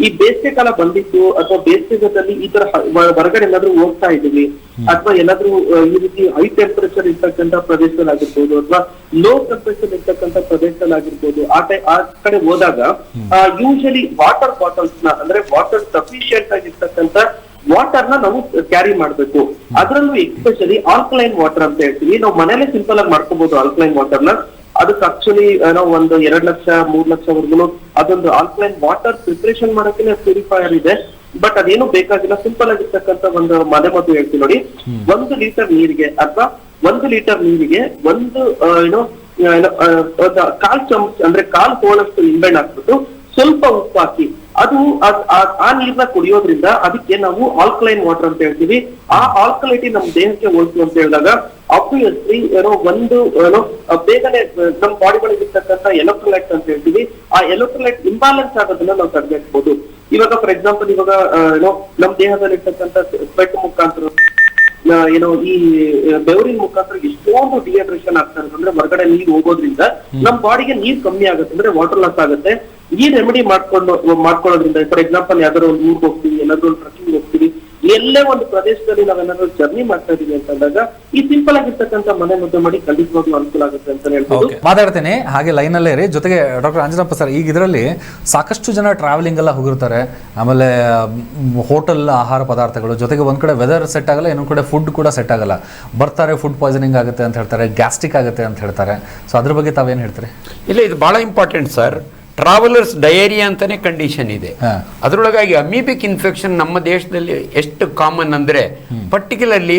[SPEAKER 4] ಈ ಬೇಸಿಗೆ ಕಾಲ ಬಂದಿದ್ದು ಅಥವಾ ಬೇಸಿಗೆದಲ್ಲಿ ಈ ತರ ಹೊರಗಡೆ ಏನಾದ್ರು ಹೋಗ್ತಾ ಇದೀವಿ, ಅಥವಾ ಏನಾದ್ರು ಈ ರೀತಿ ಹೈ ಟೆಂಪರೇಚರ್ ಇರ್ತಕ್ಕಂಥ ಪ್ರದೇಶದಲ್ಲಿ ಆಗಿರ್ಬೋದು, ಅಥವಾ ಲೋ ಟೆಂಪರೇಚರ್ ಇರ್ತಕ್ಕಂಥ ಪ್ರದೇಶದಲ್ಲಿ ಆಗಿರ್ಬೋದು, ಆ ಕಡೆ ಹೋದಾಗ ಯೂಶಲಿ ವಾಟರ್ ಬಾಟಲ್ಸ್ ನ, ಅಂದ್ರೆ ವಾಟರ್ ಸಫಿಶಿಯಂಟ್ ಆಗಿರ್ತಕ್ಕಂಥ ವಾಟರ್ ನ ನಾವು ಕ್ಯಾರಿ ಮಾಡ್ಬೇಕು. ಅದರಲ್ಲೂ ಎಸ್ಪೆಷಲಿ ಆಲ್ಕಲೈನ್ ವಾಟರ್ ಅಂತ ಹೇಳ್ತೀವಿ. ನಾವು ಮನೇಲೆ ಸಿಂಪಲ್ ಆಗಿ ಮಾಡ್ಕೋಬಹುದು ಆಲ್ಕಲೈನ್ ವಾಟರ್ ನ. ಅದಕ್ಕೆ ಆಕ್ಚುಲಿ ನಾವು ಒಂದು 2 ಲಕ್ಷ 3 ಲಕ್ಷವರೆಗೂ ಅದೊಂದು ಆಲ್ಕಲೈನ್ ವಾಟರ್ ಪ್ರಿಪರೇಷನ್ ಮಾಡೋಕೆ ಪ್ಯೂರಿಫೈಯರ್ ಇದೆ. ಬಟ್ ಅದೇನು ಬೇಕಾಗಿಲ್ಲ, ಸಿಂಪಲ್ ಆಗಿರ್ತಕ್ಕಂಥ ಒಂದು ಮನೆ ಮದ್ದು ಹೇಳ್ತೀವಿ ನೋಡಿ. 1 ಲೀಟರ್ ನೀರಿಗೆ ಅಥವಾ 1 ಲೀಟರ್ ನೀರಿಗೆ ಒಂದು ಕಾಲ್ ಚಮಚ ಅಂದ್ರೆ ಕಾಲ್ ಹೋಳಷ್ಟು ನಿಂಬೆಹಣ್ಣು ಹಾಕ್ಬಿಟ್ಟು ಸ್ವಲ್ಪ ಉಪ್ಪು ಹಾಕಿ ಅದು ಆ ನೀರ್ನ ಕುಡಿಯೋದ್ರಿಂದ ಅದಕ್ಕೆ ನಾವು ಆಲ್ಕಲೈನ್ ವಾಟರ್ ಅಂತ ಹೇಳ್ತೀವಿ. ಆ ಆಲ್ಕಲೈಟಿ ನಮ್ಮ ದೇಹಕ್ಕೆ ಹೋಯ್ತು ಅಂತ ಹೇಳಿದಾಗ ಆಬ್ವಿಯಸ್ಲಿ ಬೇಗನೆ ನಮ್ಮ ಬಾಡಿಗಳಿಗೆ ಇರ್ತಕ್ಕಂಥ ಎಲೆಕ್ಟ್ರೋಲೈಟ್ ಅಂತ ಹೇಳ್ತೀವಿ. ಆ ಎಲೆಕ್ಟ್ರೋಲೈಟ್ ಇಂಬ್ಯಾಲೆನ್ಸ್ ಆಗೋದನ್ನ ನಾವು ತಡೆಗಟ್ಟಬಹುದು. ಇವಾಗ ಫಾರ್ ಎಕ್ಸಾಂಪಲ್ ಇವಾಗ ನಮ್ಮ ದೇಹದಲ್ಲಿ ಇರ್ತಕ್ಕಂಥ ಸ್ವೆಟ್ ಮುಖಾಂತರ ಈ ಬೆವರಿನ ಮುಖಾಂತರ ಎಷ್ಟೊಂದು ಡಿಹೈಡ್ರೇಷನ್ ಆಗ್ತಾರೆ ಅಂದ್ರೆ ಹೊರಗಡೆ ನೀರು ಹೋಗೋದ್ರಿಂದ ನಮ್ಮ ಬಾಡಿಗೆ ನೀರ್ ಕಮ್ಮಿ ಆಗುತ್ತೆ, ಅಂದ್ರೆ ವಾಟರ್ ಲಾಸ್ ಆಗುತ್ತೆ. ಈ ರೆಮಿಡಿ ಮಾಡ್ಕೊಳ್ಳೋದ್ರಿಂದ ಫಾರ್ ಎಕ್ಸಾಂಪಲ್ ಯಾವ್ದಾದ್ರು ಒಂದು ಊರಿಗೆ ಹೋಗ್ತೀವಿ, ಏನಾದ್ರು ಒಂದು ಟ್ರೆಕ್ಕಿಂಗ್ ಹೋಗ್ತೀವಿ, ಎಲ್ಲೇ ಒಂದು ಪ್ರದೇಶದಲ್ಲಿ ನಾವೇನಾದ್ರು ಜರ್ನಿ ಮಾಡ್ತಾ ಇದೀವಿ ಅಂತಂದಾಗ ಈ ಸಿಂಪಲ್ ಆಗಿರ್ತಕ್ಕಂಥ ಮನೆ ಮದ್ದು ಮಾಡಿ ಖಂಡಿತವಾಗ್ಲೂ ಅನುಕೂಲ ಆಗುತ್ತೆ ಅಂತ ಹೇಳ್ಬೋದು.
[SPEAKER 1] ಮಾತಾಡ್ತೀನಿ ಹಾಗೆ ಲೈನ್ ಅಲ್ಲೇ ಇರಿ. ಜೊತೆಗೆ ಡಾಕ್ಟರ್ ಅಂಜನಪ್ಪ ಸರ್, ಈಗ ಇದರಲ್ಲಿ ಸಾಕಷ್ಟು ಜನ ಟ್ರಾವೆಲಿಂಗ್ ಎಲ್ಲ ಹೋಗಿರ್ತಾರೆ, ಆಮೇಲೆ ಹೋಟೆಲ್ ಆಹಾರ ಪದಾರ್ಥಗಳು, ಜೊತೆಗೆ ಒಂದ್ ಕಡೆ ವೆದರ್ ಸೆಟ್ ಆಗಲ್ಲ, ಇನ್ನೊಂದ್ ಕಡೆ ಫುಡ್ ಕೂಡ ಸೆಟ್ ಆಗಲ್ಲ, ಬರ್ತಾರೆ ಫುಡ್ ಪಾಯ್ಸನಿಂಗ್ ಆಗುತ್ತೆ ಅಂತ ಹೇಳ್ತಾರೆ, ಗ್ಯಾಸ್ಟ್ರಿಕ್ ಆಗುತ್ತೆ ಅಂತ ಹೇಳ್ತಾರೆ. ಸೊ ಅದ್ರ ಬಗ್ಗೆ ತಾವೇನ್ ಹೇಳ್ತೀರಿ?
[SPEAKER 2] ಇಲ್ಲ, ಇದು ಬಹಳ ಇಂಪಾರ್ಟೆಂಟ್ ಸರ್. ಟ್ರಾವೆಲರ್ಸ್ ಡಯೇರಿಯಾ ಅಂತಾನೆ ಕಂಡೀಷನ್ ಇದೆ. ಅದರೊಳಗಾಗಿ ಅಮೀಬಿಕ್ ಇನ್ಫೆಕ್ಷನ್ ನಮ್ಮ ದೇಶದಲ್ಲಿ ಎಷ್ಟು ಕಾಮನ್ ಅಂದ್ರೆ ಪರ್ಟಿಕ್ಯುಲರ್ಲಿ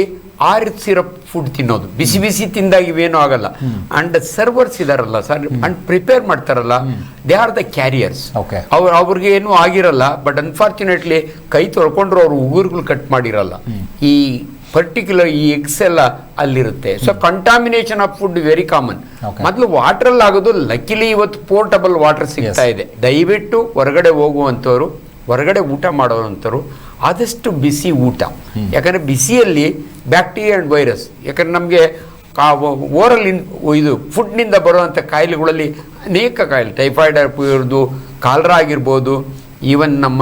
[SPEAKER 2] ಆರಿಸಿರೋ ಫುಡ್ ತಿನ್ನೋದು, ಬಿಸಿ ಬಿಸಿ ತಿಂದಾಗ ಇವೇನು ಆಗಲ್ಲ. ಅಂಡ್ ಸರ್ವರ್ಸ್ ಇದಾರಲ್ಲ ಸರ್, ಅಂಡ್ ಪ್ರಿಪೇರ್ ಮಾಡ್ತಾರಲ್ಲ, ದೇ ಆರ್ ದ ಕ್ಯಾರಿಯರ್ಸ್. ಅವ್ರಿಗೆ ಏನು ಆಗಿರಲ್ಲ, ಬಟ್ ಅನ್ಫಾರ್ಚುನೇಟ್ಲಿ ಕೈ ತೊಳ್ಕೊಂಡ್ರು ಅವ್ರು ಉಗುರುಗಳು ಕಟ್ ಮಾಡಿರಲ್ಲ. ಈ ಪರ್ಟಿಕ್ಯುಲರ್ ಈ ಎಗ್ಸ್ ಎಲ್ಲ ಅಲ್ಲಿರುತ್ತೆ. So contamination of food very common. ಮೊದಲು ವಾಟರ್ ಆಗೋದು, ಲಕ್ಕಿಲಿ ಇವತ್ತು ಪೋರ್ಟಬಲ್ ವಾಟರ್ ಸಿಗ್ತಾ ಇದೆ. ದಯವಿಟ್ಟು ಹೊರಗಡೆ ಹೋಗುವಂಥವ್ರು, ಹೊರಗಡೆ ಊಟ ಮಾಡೋವಂಥವ್ರು ಆದಷ್ಟು ಬಿಸಿ ಊಟ. ಯಾಕಂದ್ರೆ ಬಿಸಿಯಲ್ಲಿ ಬ್ಯಾಕ್ಟೀರಿಯಾ ಅಂಡ್ ವೈರಸ್, ಯಾಕಂದ್ರೆ ನಮಗೆ ಓರಲ್ ಇದು ಫುಡ್ನಿಂದ ಬರುವಂಥ ಕಾಯಿಲೆಗಳಲ್ಲಿ ಅನೇಕ ಕಾಯಿಲೆ, ಟೈಫಾಯ್ಡ್ ಇರ್ಬೋದು, ಕಾಲರಾ ಆಗಿರ್ಬೋದು, ಈವನ್ ನಮ್ಮ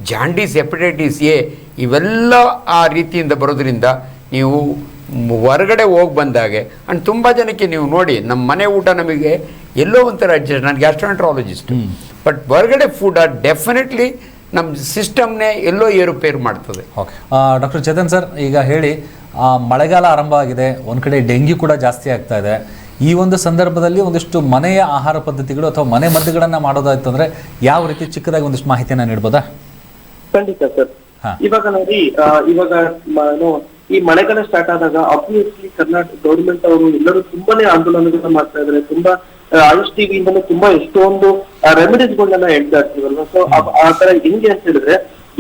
[SPEAKER 2] ಜಾಂಡೀಸ್, ಹೆಪಟೈಟಿಸ್ ಎ, ಇವೆಲ್ಲ ಆ ರೀತಿಯಿಂದ ಬರೋದ್ರಿಂದ ನೀವು ಹೊರಗಡೆ ಹೋಗಿ ಬಂದಾಗೆ. ಆ್ಯಂಡ್ ತುಂಬ ಜನಕ್ಕೆ ನೀವು ನೋಡಿ, ನಮ್ಮ ಮನೆ ಊಟ ನಮಗೆ ಎಲ್ಲೋ ಒಂಥರ ಅಡ್ಜಸ್ಟ್, ನಾನು ಗ್ಯಾಸ್ಟ್ರೋಎಂಟ್ರಾಲಜಿಸ್ಟ್, ಬಟ್ ಹೊರಗಡೆ ಫುಡ್ ಡೆಫಿನೆಟ್ಲಿ ನಮ್ಮ ಸಿಸ್ಟಮ್ನೇ ಎಲ್ಲೋ ಏರುಪೇರು ಮಾಡ್ತದೆ.
[SPEAKER 1] ಓಕೆ ಡಾಕ್ಟರ್ ಚೇತನ್ ಸರ್, ಈಗ ಹೇಳಿ, ಮಳೆಗಾಲ ಆರಂಭ ಆಗಿದೆ, ಒಂದು ಕಡೆ ಡೆಂಗ್ಯೂ ಕೂಡ ಜಾಸ್ತಿ ಆಗ್ತಾ ಇದೆ. ಈ ಒಂದು ಸಂದರ್ಭದಲ್ಲಿ ಒಂದಿಷ್ಟು ಮನೆಯ ಆಹಾರ ಪದ್ಧತಿಗಳು ಅಥವಾ ಮನೆ ಮದ್ದುಗಳನ್ನು ಮಾಡೋದಾಯ್ತು ಅಂದರೆ ಯಾವ ರೀತಿ ಚಿಕ್ಕದಾಗಿ ಒಂದಿಷ್ಟು ಮಾಹಿತಿಯನ್ನು ನೀಡ್ಬೋದಾ?
[SPEAKER 4] ಖಂಡಿತ ಸರ್. ಇವಾಗ ನೋಡಿ, ಇವಾಗ ಈ ಮಳೆಗಾಲ ಸ್ಟಾರ್ಟ್ ಆದಾಗ ಆಬ್ವಿಯಸ್ಲಿ ಕರ್ನಾಟಕ ಗೌರ್ಮೆಂಟ್ ಅವರು ಎಲ್ಲರೂ ತುಂಬಾನೇ ಆಂದೋಲನಗಳನ್ನ ಮಾಡ್ತಾ ಇದ್ದಾರೆ. ತುಂಬಾ ಆಯುಷ್ ಟಿವಿಯಿಂದಲೂ ತುಂಬಾ ಎಷ್ಟೊಂದು ರೆಮಿಡೀಸ್ ಗಳನ್ನ ಹೇಳ್ತಾ ಇರ್ತೀವಲ್ವ. ಸೊ ಆ ತರ ಹೆಂಗೆ ಅಂತ ಹೇಳಿದ್ರೆ,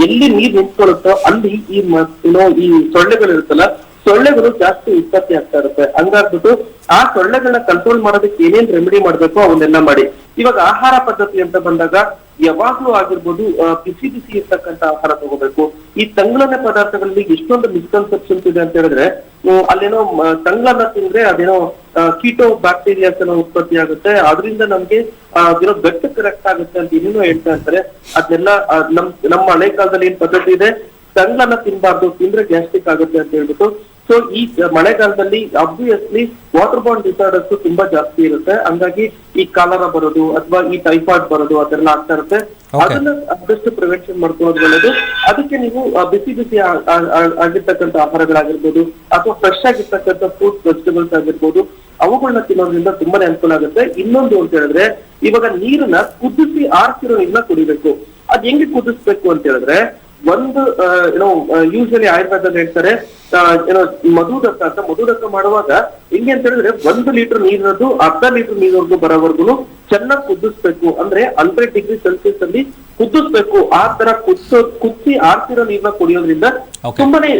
[SPEAKER 4] ಎಲ್ಲಿ ನೀರ್ ನಿಂತ್ಕೊಳ್ಳುತ್ತೋ ಅಲ್ಲಿ ಈ ಸೊಳ್ಳೆಗಳು ಇರುತ್ತಲ್ಲ, ಸೊಳ್ಳೆಗಳು ಜಾಸ್ತಿ ಉತ್ಪತ್ತಿ ಆಗ್ತಾ ಇರುತ್ತೆ. ಹಂಗಾಗ್ಬಿಟ್ಟು ಆ ಸೊಳ್ಳೆಗಳನ್ನ ಕಂಟ್ರೋಲ್ ಮಾಡೋದಕ್ಕೆ ಏನೇನ್ ರೆಮಿಡಿ ಮಾಡ್ಬೇಕು ಅವನ್ನೆಲ್ಲ ಮಾಡಿ. ಇವಾಗ ಆಹಾರ ಪದ್ಧತಿ ಅಂತ ಬಂದಾಗ ಯಾವಾಗ್ಲೂ ಆಗಿರ್ಬೋದು ಬಿಸಿ ಬಿಸಿ ಇರ್ತಕ್ಕಂಥ ಆಹಾರ ತಗೋಬೇಕು. ಈ ತಂಗ್ಳನ್ನ ಪದಾರ್ಥಗಳಲ್ಲಿ ಎಷ್ಟೊಂದು ಮಿಸ್ಕನ್ಸೆಪ್ಷನ್ಸ್ ಇದೆ ಅಂತ ಹೇಳಿದ್ರೆ, ಅಲ್ಲೇನೋ ತಂಗ್ಳನ್ನ ತಿಂದ್ರೆ ಅದೇನೋ ಕೀಟೋ ಬ್ಯಾಕ್ಟೀರಿಯಾಸ್ ಏನೋ ಉತ್ಪತ್ತಿ ಆಗುತ್ತೆ, ಅದರಿಂದ ನಮ್ಗೆ ಬೆಟ್ಟ ಕರೆಕ್ಟ್ ಆಗುತ್ತೆ ಅಂತ ಏನೇನೋ ಹೇಳ್ತಾ ಇರ್ತಾರೆ. ಅದನ್ನೆಲ್ಲ ನಮ್ಮ ಹಳೆ ಕಾಲದಲ್ಲಿ ಏನ್ ಪದ್ಧತಿ ಇದೆ, ತಂಗ್ಳನ್ನ ತಿನ್ಬಾರ್ದು, ತಿಂದ್ರೆ ಗ್ಯಾಸ್ಟ್ರಿಕ್ ಆಗುತ್ತೆ ಅಂತ ಹೇಳ್ಬಿಟ್ಟು. ಸೊ ಈ ಮಳೆಗಾಲದಲ್ಲಿ ಆಬ್ವಿಯಸ್ಲಿ ವಾಟರ್ ಬಾರ್ನ್ ಡಿಸಾರ್ಡರ್ಸ್ ತುಂಬಾ ಜಾಸ್ತಿ ಇರುತ್ತೆ. ಹಂಗಾಗಿ ಈ ಕಾಲರಾ ಬರೋದು ಅಥವಾ ಈ ಟೈಫಾಯ್ಡ್ ಬರೋದು ಅದೆಲ್ಲ ಆಗ್ತಾ ಇರುತ್ತೆ. ಅದನ್ನ ಆದಷ್ಟು ಪ್ರಿವೆನ್ಷನ್ ಮಾಡ್ಕೊಳ್ಳೋದು ಒಳ್ಳೆಯದು. ಅದಕ್ಕೆ ನೀವು ಬಿಸಿ ಬಿಸಿ ಆಗಿರ್ತಕ್ಕಂಥ ಆಹಾರಗಳಾಗಿರ್ಬೋದು ಅಥವಾ ಫ್ರೆಶ್ ಆಗಿರ್ತಕ್ಕಂಥ ಫ್ರೂಟ್ಸ್, ವೆಜಿಟೇಬಲ್ಸ್ ಆಗಿರ್ಬೋದು, ಅವುಗಳನ್ನ ತಿನ್ನೋದ್ರಿಂದ ತುಂಬಾನೇ ಅನುಕೂಲ ಆಗುತ್ತೆ. ಇನ್ನೊಂದು ಅಂತ ಹೇಳಿದ್ರೆ, ಇವಾಗ ನೀರನ್ನ ಕುದಿಸಿ ಆರ್ಸಿರೋ ನೀರನ್ನ ಕುಡಿಬೇಕು. ಅದ್ ಹೆಂಗೆ ಕುದಿಸ್ಬೇಕು ಅಂತ ಹೇಳಿದ್ರೆ, ಒಂದು ಯೂಶಲಿ ಆಯುರ್ವೇದದಲ್ಲಿ ಹೇಳ್ತಾರೆ, ಮಧುದಕ್ಕ ಮಾಡುವಾಗ ಹೆಂಗೆ ಅಂತ ಹೇಳಿದ್ರೆ, 1 ಲೀಟರ್ ನೀರದ್ದು ಅರ್ಧ ಲೀಟರ್ ನೀರವರೆಗೂ ಬರೋವರೆಗೂ ಚೆನ್ನಾಗಿ ಕುದಿಸ್ಬೇಕು. ಅಂದ್ರೆ 100 ಡಿಗ್ರಿ ಸೆಲ್ಸಿಯಸ್ ಅಲ್ಲಿ ಕುದಿಸ್ಬೇಕು. ಆ ತರ ಕುದಿಸಿ ಆರ್ಸಿರೋ ನೀರ್ನ ಕುಡಿಯೋದ್ರಿಂದ ತುಂಬಾನೇ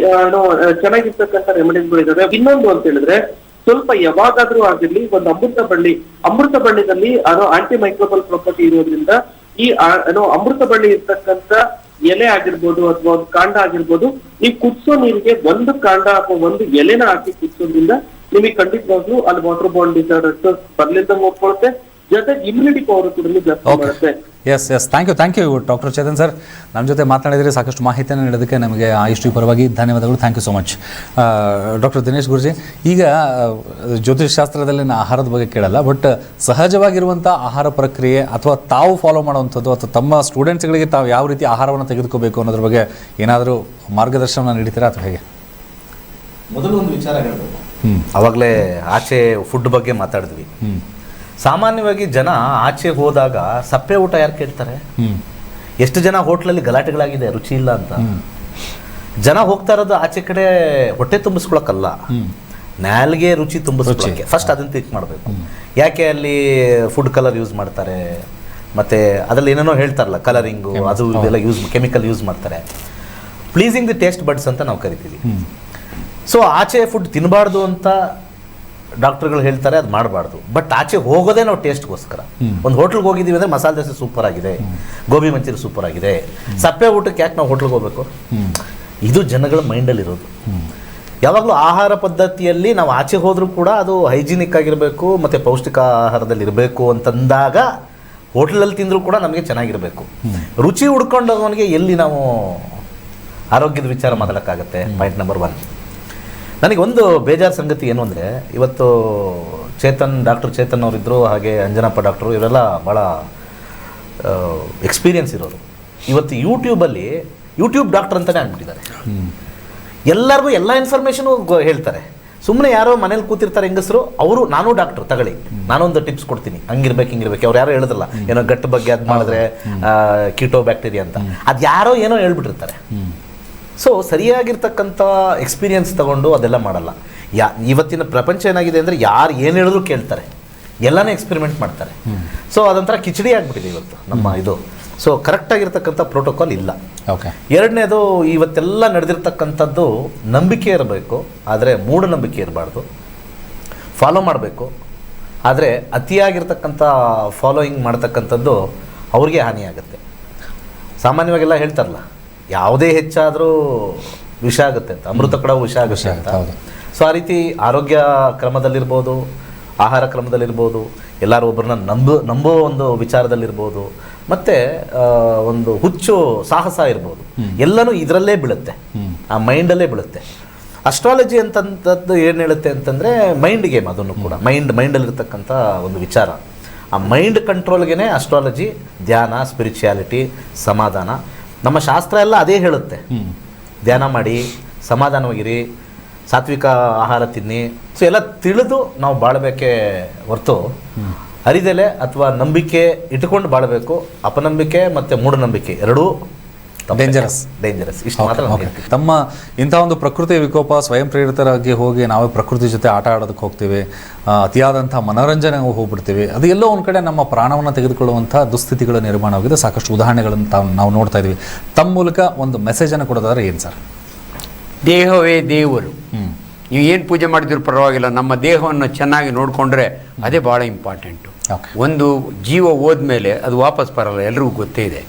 [SPEAKER 4] ಚೆನ್ನಾಗಿರ್ತಕ್ಕಂಥ ರೆಮಿಡೀಸ್ಗಳು ಇದಾವೆ. ಇನ್ನೊಂದು ಅಂತ ಹೇಳಿದ್ರೆ, ಸ್ವಲ್ಪ ಯಾವಾಗಾದ್ರೂ ಆಗಿರ್ಲಿ ಒಂದು ಅಮೃತ ಬಳ್ಳಿದಲ್ಲಿ ಆಂಟಿ ಮೈಕ್ರೋಬಲ್ ಪ್ರಾಪರ್ಟಿ ಇರೋದ್ರಿಂದ ಈ ಅಮೃತ ಬಳ್ಳಿ ಇರ್ತಕ್ಕಂಥ ಎಲೆ ಆಗಿರ್ಬೋದು ಅಥವಾ ಒಂದು ಕಾಂಡ ಆಗಿರ್ಬೋದು, ನೀವು ಕುದಿಸೋ ನೀರಿಗೆ ಒಂದು ಕಾಂಡ ಅಥವಾ ಒಂದು ಎಲೆನ ಹಾಕಿ ಕುದಿಸೋದ್ರಿಂದ ನಿಮಗೆ ಖಂಡಿತವಾಗ್ಲೂ ಅಲ್ಲಿ ವಾಟರ್ ಬಾರ್ನ್ ಡಿಸಾರ್ಡರ್ಸ್ ಬರ್ಲಿಂದ ನೋಡ್ಕೊಳುತ್ತೆ. ಜೊತೆಗೆ ಇಮ್ಯುನಿಟಿ ಪವರ್ ಕೂಡ ಜಾಸ್ತಿ ಮಾಡುತ್ತೆ.
[SPEAKER 1] Yes thank you doctor Chetan sir, ನಮ್ಮ ಜೊತೆ ಮಾತನಾಡಿದರೆ ಸಾಕಷ್ಟು ಮಾಹಿತಿಯನ್ನು ನೀಡೋದಕ್ಕೆ ನಮಗೆ ಆಯುಷ್ ಟಿವಿ ಪರವಾಗಿ ಧನ್ಯವಾದಗಳು. Thank you so much. Doctor Dinesh Guruji, ಈಗ ಜ್ಯೋತಿಷ್ ಶಾಸ್ತ್ರದಲ್ಲಿ ನಾನು ಆಹಾರದ ಬಗ್ಗೆ ಕೇಳಲ್ಲ, ಬಟ್ ಸಹಜವಾಗಿರುವಂಥ ಆಹಾರ ಪ್ರಕ್ರಿಯೆ ಅಥವಾ ತಾವು ಫಾಲೋ ಮಾಡುವಂಥದ್ದು ಅಥವಾ ತಮ್ಮ ಸ್ಟೂಡೆಂಟ್ಸ್ಗಳಿಗೆ ತಾವು ಯಾವ ರೀತಿ ಆಹಾರವನ್ನು ತೆಗೆದುಕೋಬೇಕು ಅನ್ನೋದ್ರ ಬಗ್ಗೆ ಏನಾದರೂ ಮಾರ್ಗದರ್ಶನ ನೀಡ್ತೀರಾ ಅಥವಾ ಹೇಗೆ?
[SPEAKER 3] ಮೊದಲು ಒಂದು ವಿಚಾರ ಹೇಳಬೇಕು. ಆವಾಗಲೇ ಆಚೆ ಫುಡ್ ಬಗ್ಗೆ ಮಾತಾಡಿದ್ವಿ. ಸಾಮಾನ್ಯವಾಗಿ ಜನ ಆಚೆ ಹೋದಾಗ ಸಪ್ಪೆ ಊಟ ಯಾರು ಕೇಳ್ತಾರೆ? ಎಷ್ಟು ಜನ ಹೋಟ್ಲಲ್ಲಿ ಗಲಾಟೆಗಳಾಗಿದೆ ರುಚಿ ಇಲ್ಲ ಅಂತ. ಜನ ಹೋಗ್ತಾ ಇರೋದು ಆಚೆ ಕಡೆ ಹೊಟ್ಟೆ ತುಂಬಿಸ್ಕೊಳಕ್ಕಲ್ಲ, ನಾಲ್ಗೆ ರುಚಿ ತುಂಬಿಸ್ಕೊಳ್ಳೋಕ್ಕೆ. ಫಸ್ಟ್ ಅದನ್ನು ಥಿಂಕ್ ಮಾಡಬೇಕು. ಯಾಕೆ ಅಲ್ಲಿ ಫುಡ್ ಕಲರ್ ಯೂಸ್ ಮಾಡ್ತಾರೆ, ಮತ್ತು ಅದರಲ್ಲಿ ಏನೇನೋ ಹೇಳ್ತಾರಲ್ಲ, ಕಲರಿಂಗು ಅದು ಇದೆಲ್ಲ ಕೆಮಿಕಲ್ ಯೂಸ್ ಮಾಡ್ತಾರೆ. ಪ್ಲೀಸಿಂಗ್ ದಿ ಟೇಸ್ಟ್ ಬಡ್ಸ್ ಅಂತ ನಾವು ಕರಿತೀವಿ. ಸೊ ಆಚೆ ಫುಡ್ ತಿನ್ನಬಾರ್ದು ಅಂತ ಡಾಕ್ಟರ್ಗಳು ಹೇಳ್ತಾರೆ, ಅದು ಮಾಡಬಾರ್ದು. ಬಟ್ ಆಚೆ ಹೋಗೋದೇ ನಾವು ಟೇಸ್ಟ್ಗೋಸ್ಕರ. ಒಂದು ಹೋಟ್ಲಿಗೆ ಹೋಗಿದ್ದೀವಿ ಅಂದರೆ ಮಸಾಲೆ ದೋಸೆ ಸೂಪರ್ ಆಗಿದೆ, ಗೋಬಿ ಮಂಚೂರಿ ಸೂಪರ್ ಆಗಿದೆ, ಸಪ್ಪೆ ಊಟಕ್ಕೆ ಯಾಕೆ ನಾವು ಹೋಟ್ಲಿಗೆ ಹೋಗ್ಬೇಕು? ಇದು ಜನಗಳ ಮೈಂಡಲ್ಲಿರೋದು. ಯಾವಾಗಲೂ ಆಹಾರ ಪದ್ಧತಿಯಲ್ಲಿ ನಾವು ಆಚೆ ಹೋದರೂ ಕೂಡ ಅದು ಹೈಜಿನಿಕ್ ಆಗಿರಬೇಕು ಮತ್ತು ಪೌಷ್ಟಿಕ ಆಹಾರದಲ್ಲಿ ಇರಬೇಕು ಅಂತಂದಾಗ ಹೋಟ್ಲಲ್ಲಿ ತಿಂದರೂ ಕೂಡ ನಮಗೆ ಚೆನ್ನಾಗಿರಬೇಕು. ರುಚಿ ಹುಡ್ಕೊಂಡವನಿಗೆ ಎಲ್ಲಿ ನಾವು ಆರೋಗ್ಯದ ವಿಚಾರ ಮಾತಾಡೋಕ್ಕಾಗತ್ತೆ? Point number 1. ನನಗೆ ಒಂದು ಬೇಜಾರು ಸಂಗತಿ ಏನು ಅಂದರೆ, ಇವತ್ತು ಡಾಕ್ಟರ್ ಚೇತನ್ ಅವರಿದ್ದರು, ಹಾಗೆ ಅಂಜನಪ್ಪ ಡಾಕ್ಟ್ರು, ಇವರೆಲ್ಲ ಭಾಳ ಎಕ್ಸ್ಪೀರಿಯನ್ಸ್ ಇರೋರು. ಇವತ್ತು ಯೂಟ್ಯೂಬ್ ಡಾಕ್ಟರ್ ಅಂತಲೇ ಅಂದ್ಬಿಟ್ಟಿದ್ದಾರೆ. ಎಲ್ಲರಿಗೂ ಎಲ್ಲ ಇನ್ಫಾರ್ಮೇಷನು ಹೇಳ್ತಾರೆ. ಸುಮ್ಮನೆ ಯಾರೋ ಮನೇಲಿ ಕೂತಿರ್ತಾರೆ ಹೆಂಗಸರು, ಅವರು ನಾನು ಡಾಕ್ಟ್ರು ತಗೊಳ್ಳಿ, ನಾನೊಂದು ಟಿಪ್ಸ್ ಕೊಡ್ತೀನಿ, ಹಂಗಿರ್ಬೇಕು ಹಿಂಗಿರ್ಬೇಕು. ಅವ್ರು ಯಾರೋ ಹೇಳಿದ್ರಲ್ಲ, ಏನೋ ಗಟ್ಟು ಬಗ್ಗೆ ಅದು ಮಾಡಿದ್ರೆ ಕೀಟೋ ಬ್ಯಾಕ್ಟೀರಿಯಾ ಅಂತ, ಅದು ಯಾರೋ ಏನೋ ಹೇಳ್ಬಿಟ್ಟಿರ್ತಾರೆ. ಸೊ ಸರಿಯಾಗಿರ್ತಕ್ಕಂಥ ಎಕ್ಸ್ಪೀರಿಯನ್ಸ್ ತಗೊಂಡು ಅದೆಲ್ಲ ಮಾಡಲ್ಲ. ಇವತ್ತಿನ ಪ್ರಪಂಚ ಏನಾಗಿದೆ ಅಂದರೆ ಯಾರು ಏನು ಹೇಳಿದ್ರು ಕೇಳ್ತಾರೆ, ಎಲ್ಲನೇ ಎಕ್ಸ್ಪೆರಿಮೆಂಟ್ ಮಾಡ್ತಾರೆ. ಸೊ ಅದೊಂಥರ ಕಿಚಡಿ ಆಗಿಬಿಟ್ಟಿದೆ ಇವತ್ತು ನಮ್ಮ ಇದು. ಸೊ ಕರೆಕ್ಟಾಗಿರ್ತಕ್ಕಂಥ ಪ್ರೋಟೋಕಾಲ್ ಇಲ್ಲ. ಎರಡನೇದು, ಇವತ್ತೆಲ್ಲ ನಡೆದಿರ್ತಕ್ಕಂಥದ್ದು ನಂಬಿಕೆ ಇರಬೇಕು, ಆದರೆ ಮೂಢನಂಬಿಕೆ ಇರಬಾರ್ದು. ಫಾಲೋ ಮಾಡಬೇಕು, ಆದರೆ ಅತಿಯಾಗಿರ್ತಕ್ಕಂಥ ಫಾಲೋಯಿಂಗ್ ಮಾಡ್ತಕ್ಕಂಥದ್ದು ಅವ್ರಿಗೆ ಹಾನಿಯಾಗುತ್ತೆ. ಸಾಮಾನ್ಯವಾಗೆಲ್ಲ ಹೇಳ್ತಾರಲ್ಲ, ಯಾವುದೇ ಹೆಚ್ಚಾದರೂ ವಿಷ ಆಗುತ್ತೆ ಅಂತ, ಅಮೃತ ಕೂಡ ವಿಷ ಆಗುತ್ತೆ ಅಂತ. ಸೊ ಆ ರೀತಿ ಆರೋಗ್ಯ ಕ್ರಮದಲ್ಲಿರ್ಬೋದು, ಆಹಾರ ಕ್ರಮದಲ್ಲಿರ್ಬೋದು, ಎಲ್ಲರೂ ಒಬ್ಬರನ್ನ ನಂಬೋ ಒಂದು ವಿಚಾರದಲ್ಲಿರ್ಬೋದು, ಮತ್ತು ಒಂದು ಹುಚ್ಚು ಸಾಹಸ ಇರ್ಬೋದು, ಎಲ್ಲನೂ ಇದರಲ್ಲೇ ಬೀಳುತ್ತೆ, ಆ ಮೈಂಡಲ್ಲೇ ಬೀಳುತ್ತೆ. ಅಸ್ಟ್ರಾಲಜಿ ಅಂತಂಥದ್ದು ಏನು ಹೇಳುತ್ತೆ ಅಂತಂದರೆ ಮೈಂಡ್ ಗೇಮ್. ಅದನ್ನು ಕೂಡ ಮೈಂಡಲ್ಲಿರ್ತಕ್ಕಂಥ ಒಂದು ವಿಚಾರ. ಆ ಮೈಂಡ್ ಕಂಟ್ರೋಲ್ಗೆ ಅಸ್ಟ್ರಾಲಜಿ, ಧ್ಯಾನ, ಸ್ಪಿರಿಚುಯಾಲಿಟಿ, ಸಮಾಧಾನ. ನಮ್ಮ ಶಾಸ್ತ್ರ ಎಲ್ಲ ಅದೇ ಹೇಳುತ್ತೆ, ಧ್ಯಾನ ಮಾಡಿ, ಸಮಾಧಾನವಾಗಿರಿ, ಸಾತ್ವಿಕ ಆಹಾರ ತಿನ್ನಿ. ಸೊ ಎಲ್ಲ ತಿಳಿದು ನಾವು ಬಾಳಬೇಕೇ ಹೊರತು ಅರಿದೆಲೆ ಅಥವಾ ನಂಬಿಕೆ ಇಟ್ಟುಕೊಂಡು ಬಾಳಬೇಕು. ಅಪನಂಬಿಕೆ ಮತ್ತು ಮೂಢನಂಬಿಕೆ ಎರಡೂ
[SPEAKER 1] ಡೇಂಜರಸ್.
[SPEAKER 3] ಇಷ್ಟು ಮಾತ್ರ.
[SPEAKER 1] ತಮ್ಮ ಇಂಥ ಒಂದು ಪ್ರಕೃತಿ ವಿಕೋಪ, ಸ್ವಯಂ ಪ್ರೇರಿತರಾಗಿ ಹೋಗಿ ನಾವೇ ಪ್ರಕೃತಿ ಜೊತೆ ಆಟ ಆಡೋದಕ್ಕೆ ಹೋಗ್ತೀವಿ, ಅತಿಯಾದಂಥ ಮನೋರಂಜನೆಗೆ ಹೋಗ್ಬಿಡ್ತೀವಿ. ಅದು ಎಲ್ಲೋ ಒಂದು ಕಡೆ ನಮ್ಮ ಪ್ರಾಣವನ್ನು ತೆಗೆದುಕೊಳ್ಳುವಂಥ ದುಸ್ಥಿತಿಗಳ ನಿರ್ಮಾಣವಾಗಿದೆ. ಸಾಕಷ್ಟು ಉದಾಹರಣೆಗಳನ್ನು ನಾವು ನೋಡ್ತಾ ಇದ್ದೀವಿ. ತಮ್ಮ ಮೂಲಕ ಒಂದು ಮೆಸೇಜನ್ನು ಕೊಡೋದಾದ್ರೆ ಏನು ಸರ್?
[SPEAKER 2] ದೇಹವೇ ದೇವರು. ನೀವು ಏನು ಪೂಜೆ ಮಾಡಿದ್ರು ಪರವಾಗಿಲ್ಲ, ನಮ್ಮ ದೇಹವನ್ನು ಚೆನ್ನಾಗಿ ನೋಡಿಕೊಂಡ್ರೆ ಅದೇ ಭಾಳ ಇಂಪಾರ್ಟೆಂಟು. ಒಂದು ಜೀವ ಹೋದ್ಮೇಲೆ ಅದು ವಾಪಸ್ ಬರಲ್ಲ, ಎಲ್ರಿಗೂ ಗೊತ್ತೇ ಇದೆ.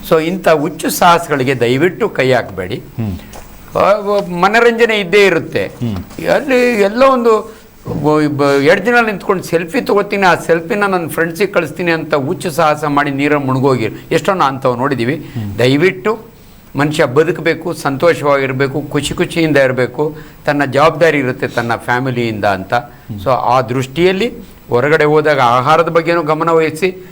[SPEAKER 2] ಸೊ ಇಂಥ ಹುಚ್ಚು ಸಾಹಸಗಳಿಗೆ ದಯವಿಟ್ಟು ಕೈ ಹಾಕಬೇಡಿ. ಮನೋರಂಜನೆ ಇದ್ದೇ ಇರುತ್ತೆ. ಅಲ್ಲಿ ಎಲ್ಲ ಒಂದು 2 ದಿನ ನಿಂತ್ಕೊಂಡು ಸೆಲ್ಫಿ ತೊಗೋತೀನಿ, ಆ ಸೆಲ್ಫಿನ ನನ್ನ ಫ್ರೆಂಡ್ಸಿಗೆ ಕಳಿಸ್ತೀನಿ ಅಂತ ಹುಚ್ಚು ಸಾಹಸ ಮಾಡಿ ನೀರಲ್ಲಿ ಮುಳುಗೋಗಿ ಎಷ್ಟೊಂದು ಅಂಥವು ನೋಡಿದ್ದೀವಿ. ದಯವಿಟ್ಟು ಮನುಷ್ಯ ಬದುಕಬೇಕು, ಸಂತೋಷವಾಗಿರಬೇಕು, ಖುಷಿಯಿಂದ ಇರಬೇಕು, ತನ್ನ ಜವಾಬ್ದಾರಿ ಇರುತ್ತೆ ತನ್ನ ಫ್ಯಾಮಿಲಿಯಿಂದ ಅಂತ. ಸೊ ಆ ದೃಷ್ಟಿಯಲ್ಲಿ ಹೊರಗಡೆ ಹೋದಾಗ ಆಹಾರದ ಬಗ್ಗೆನೂ ಗಮನ ವಹಿಸಿ,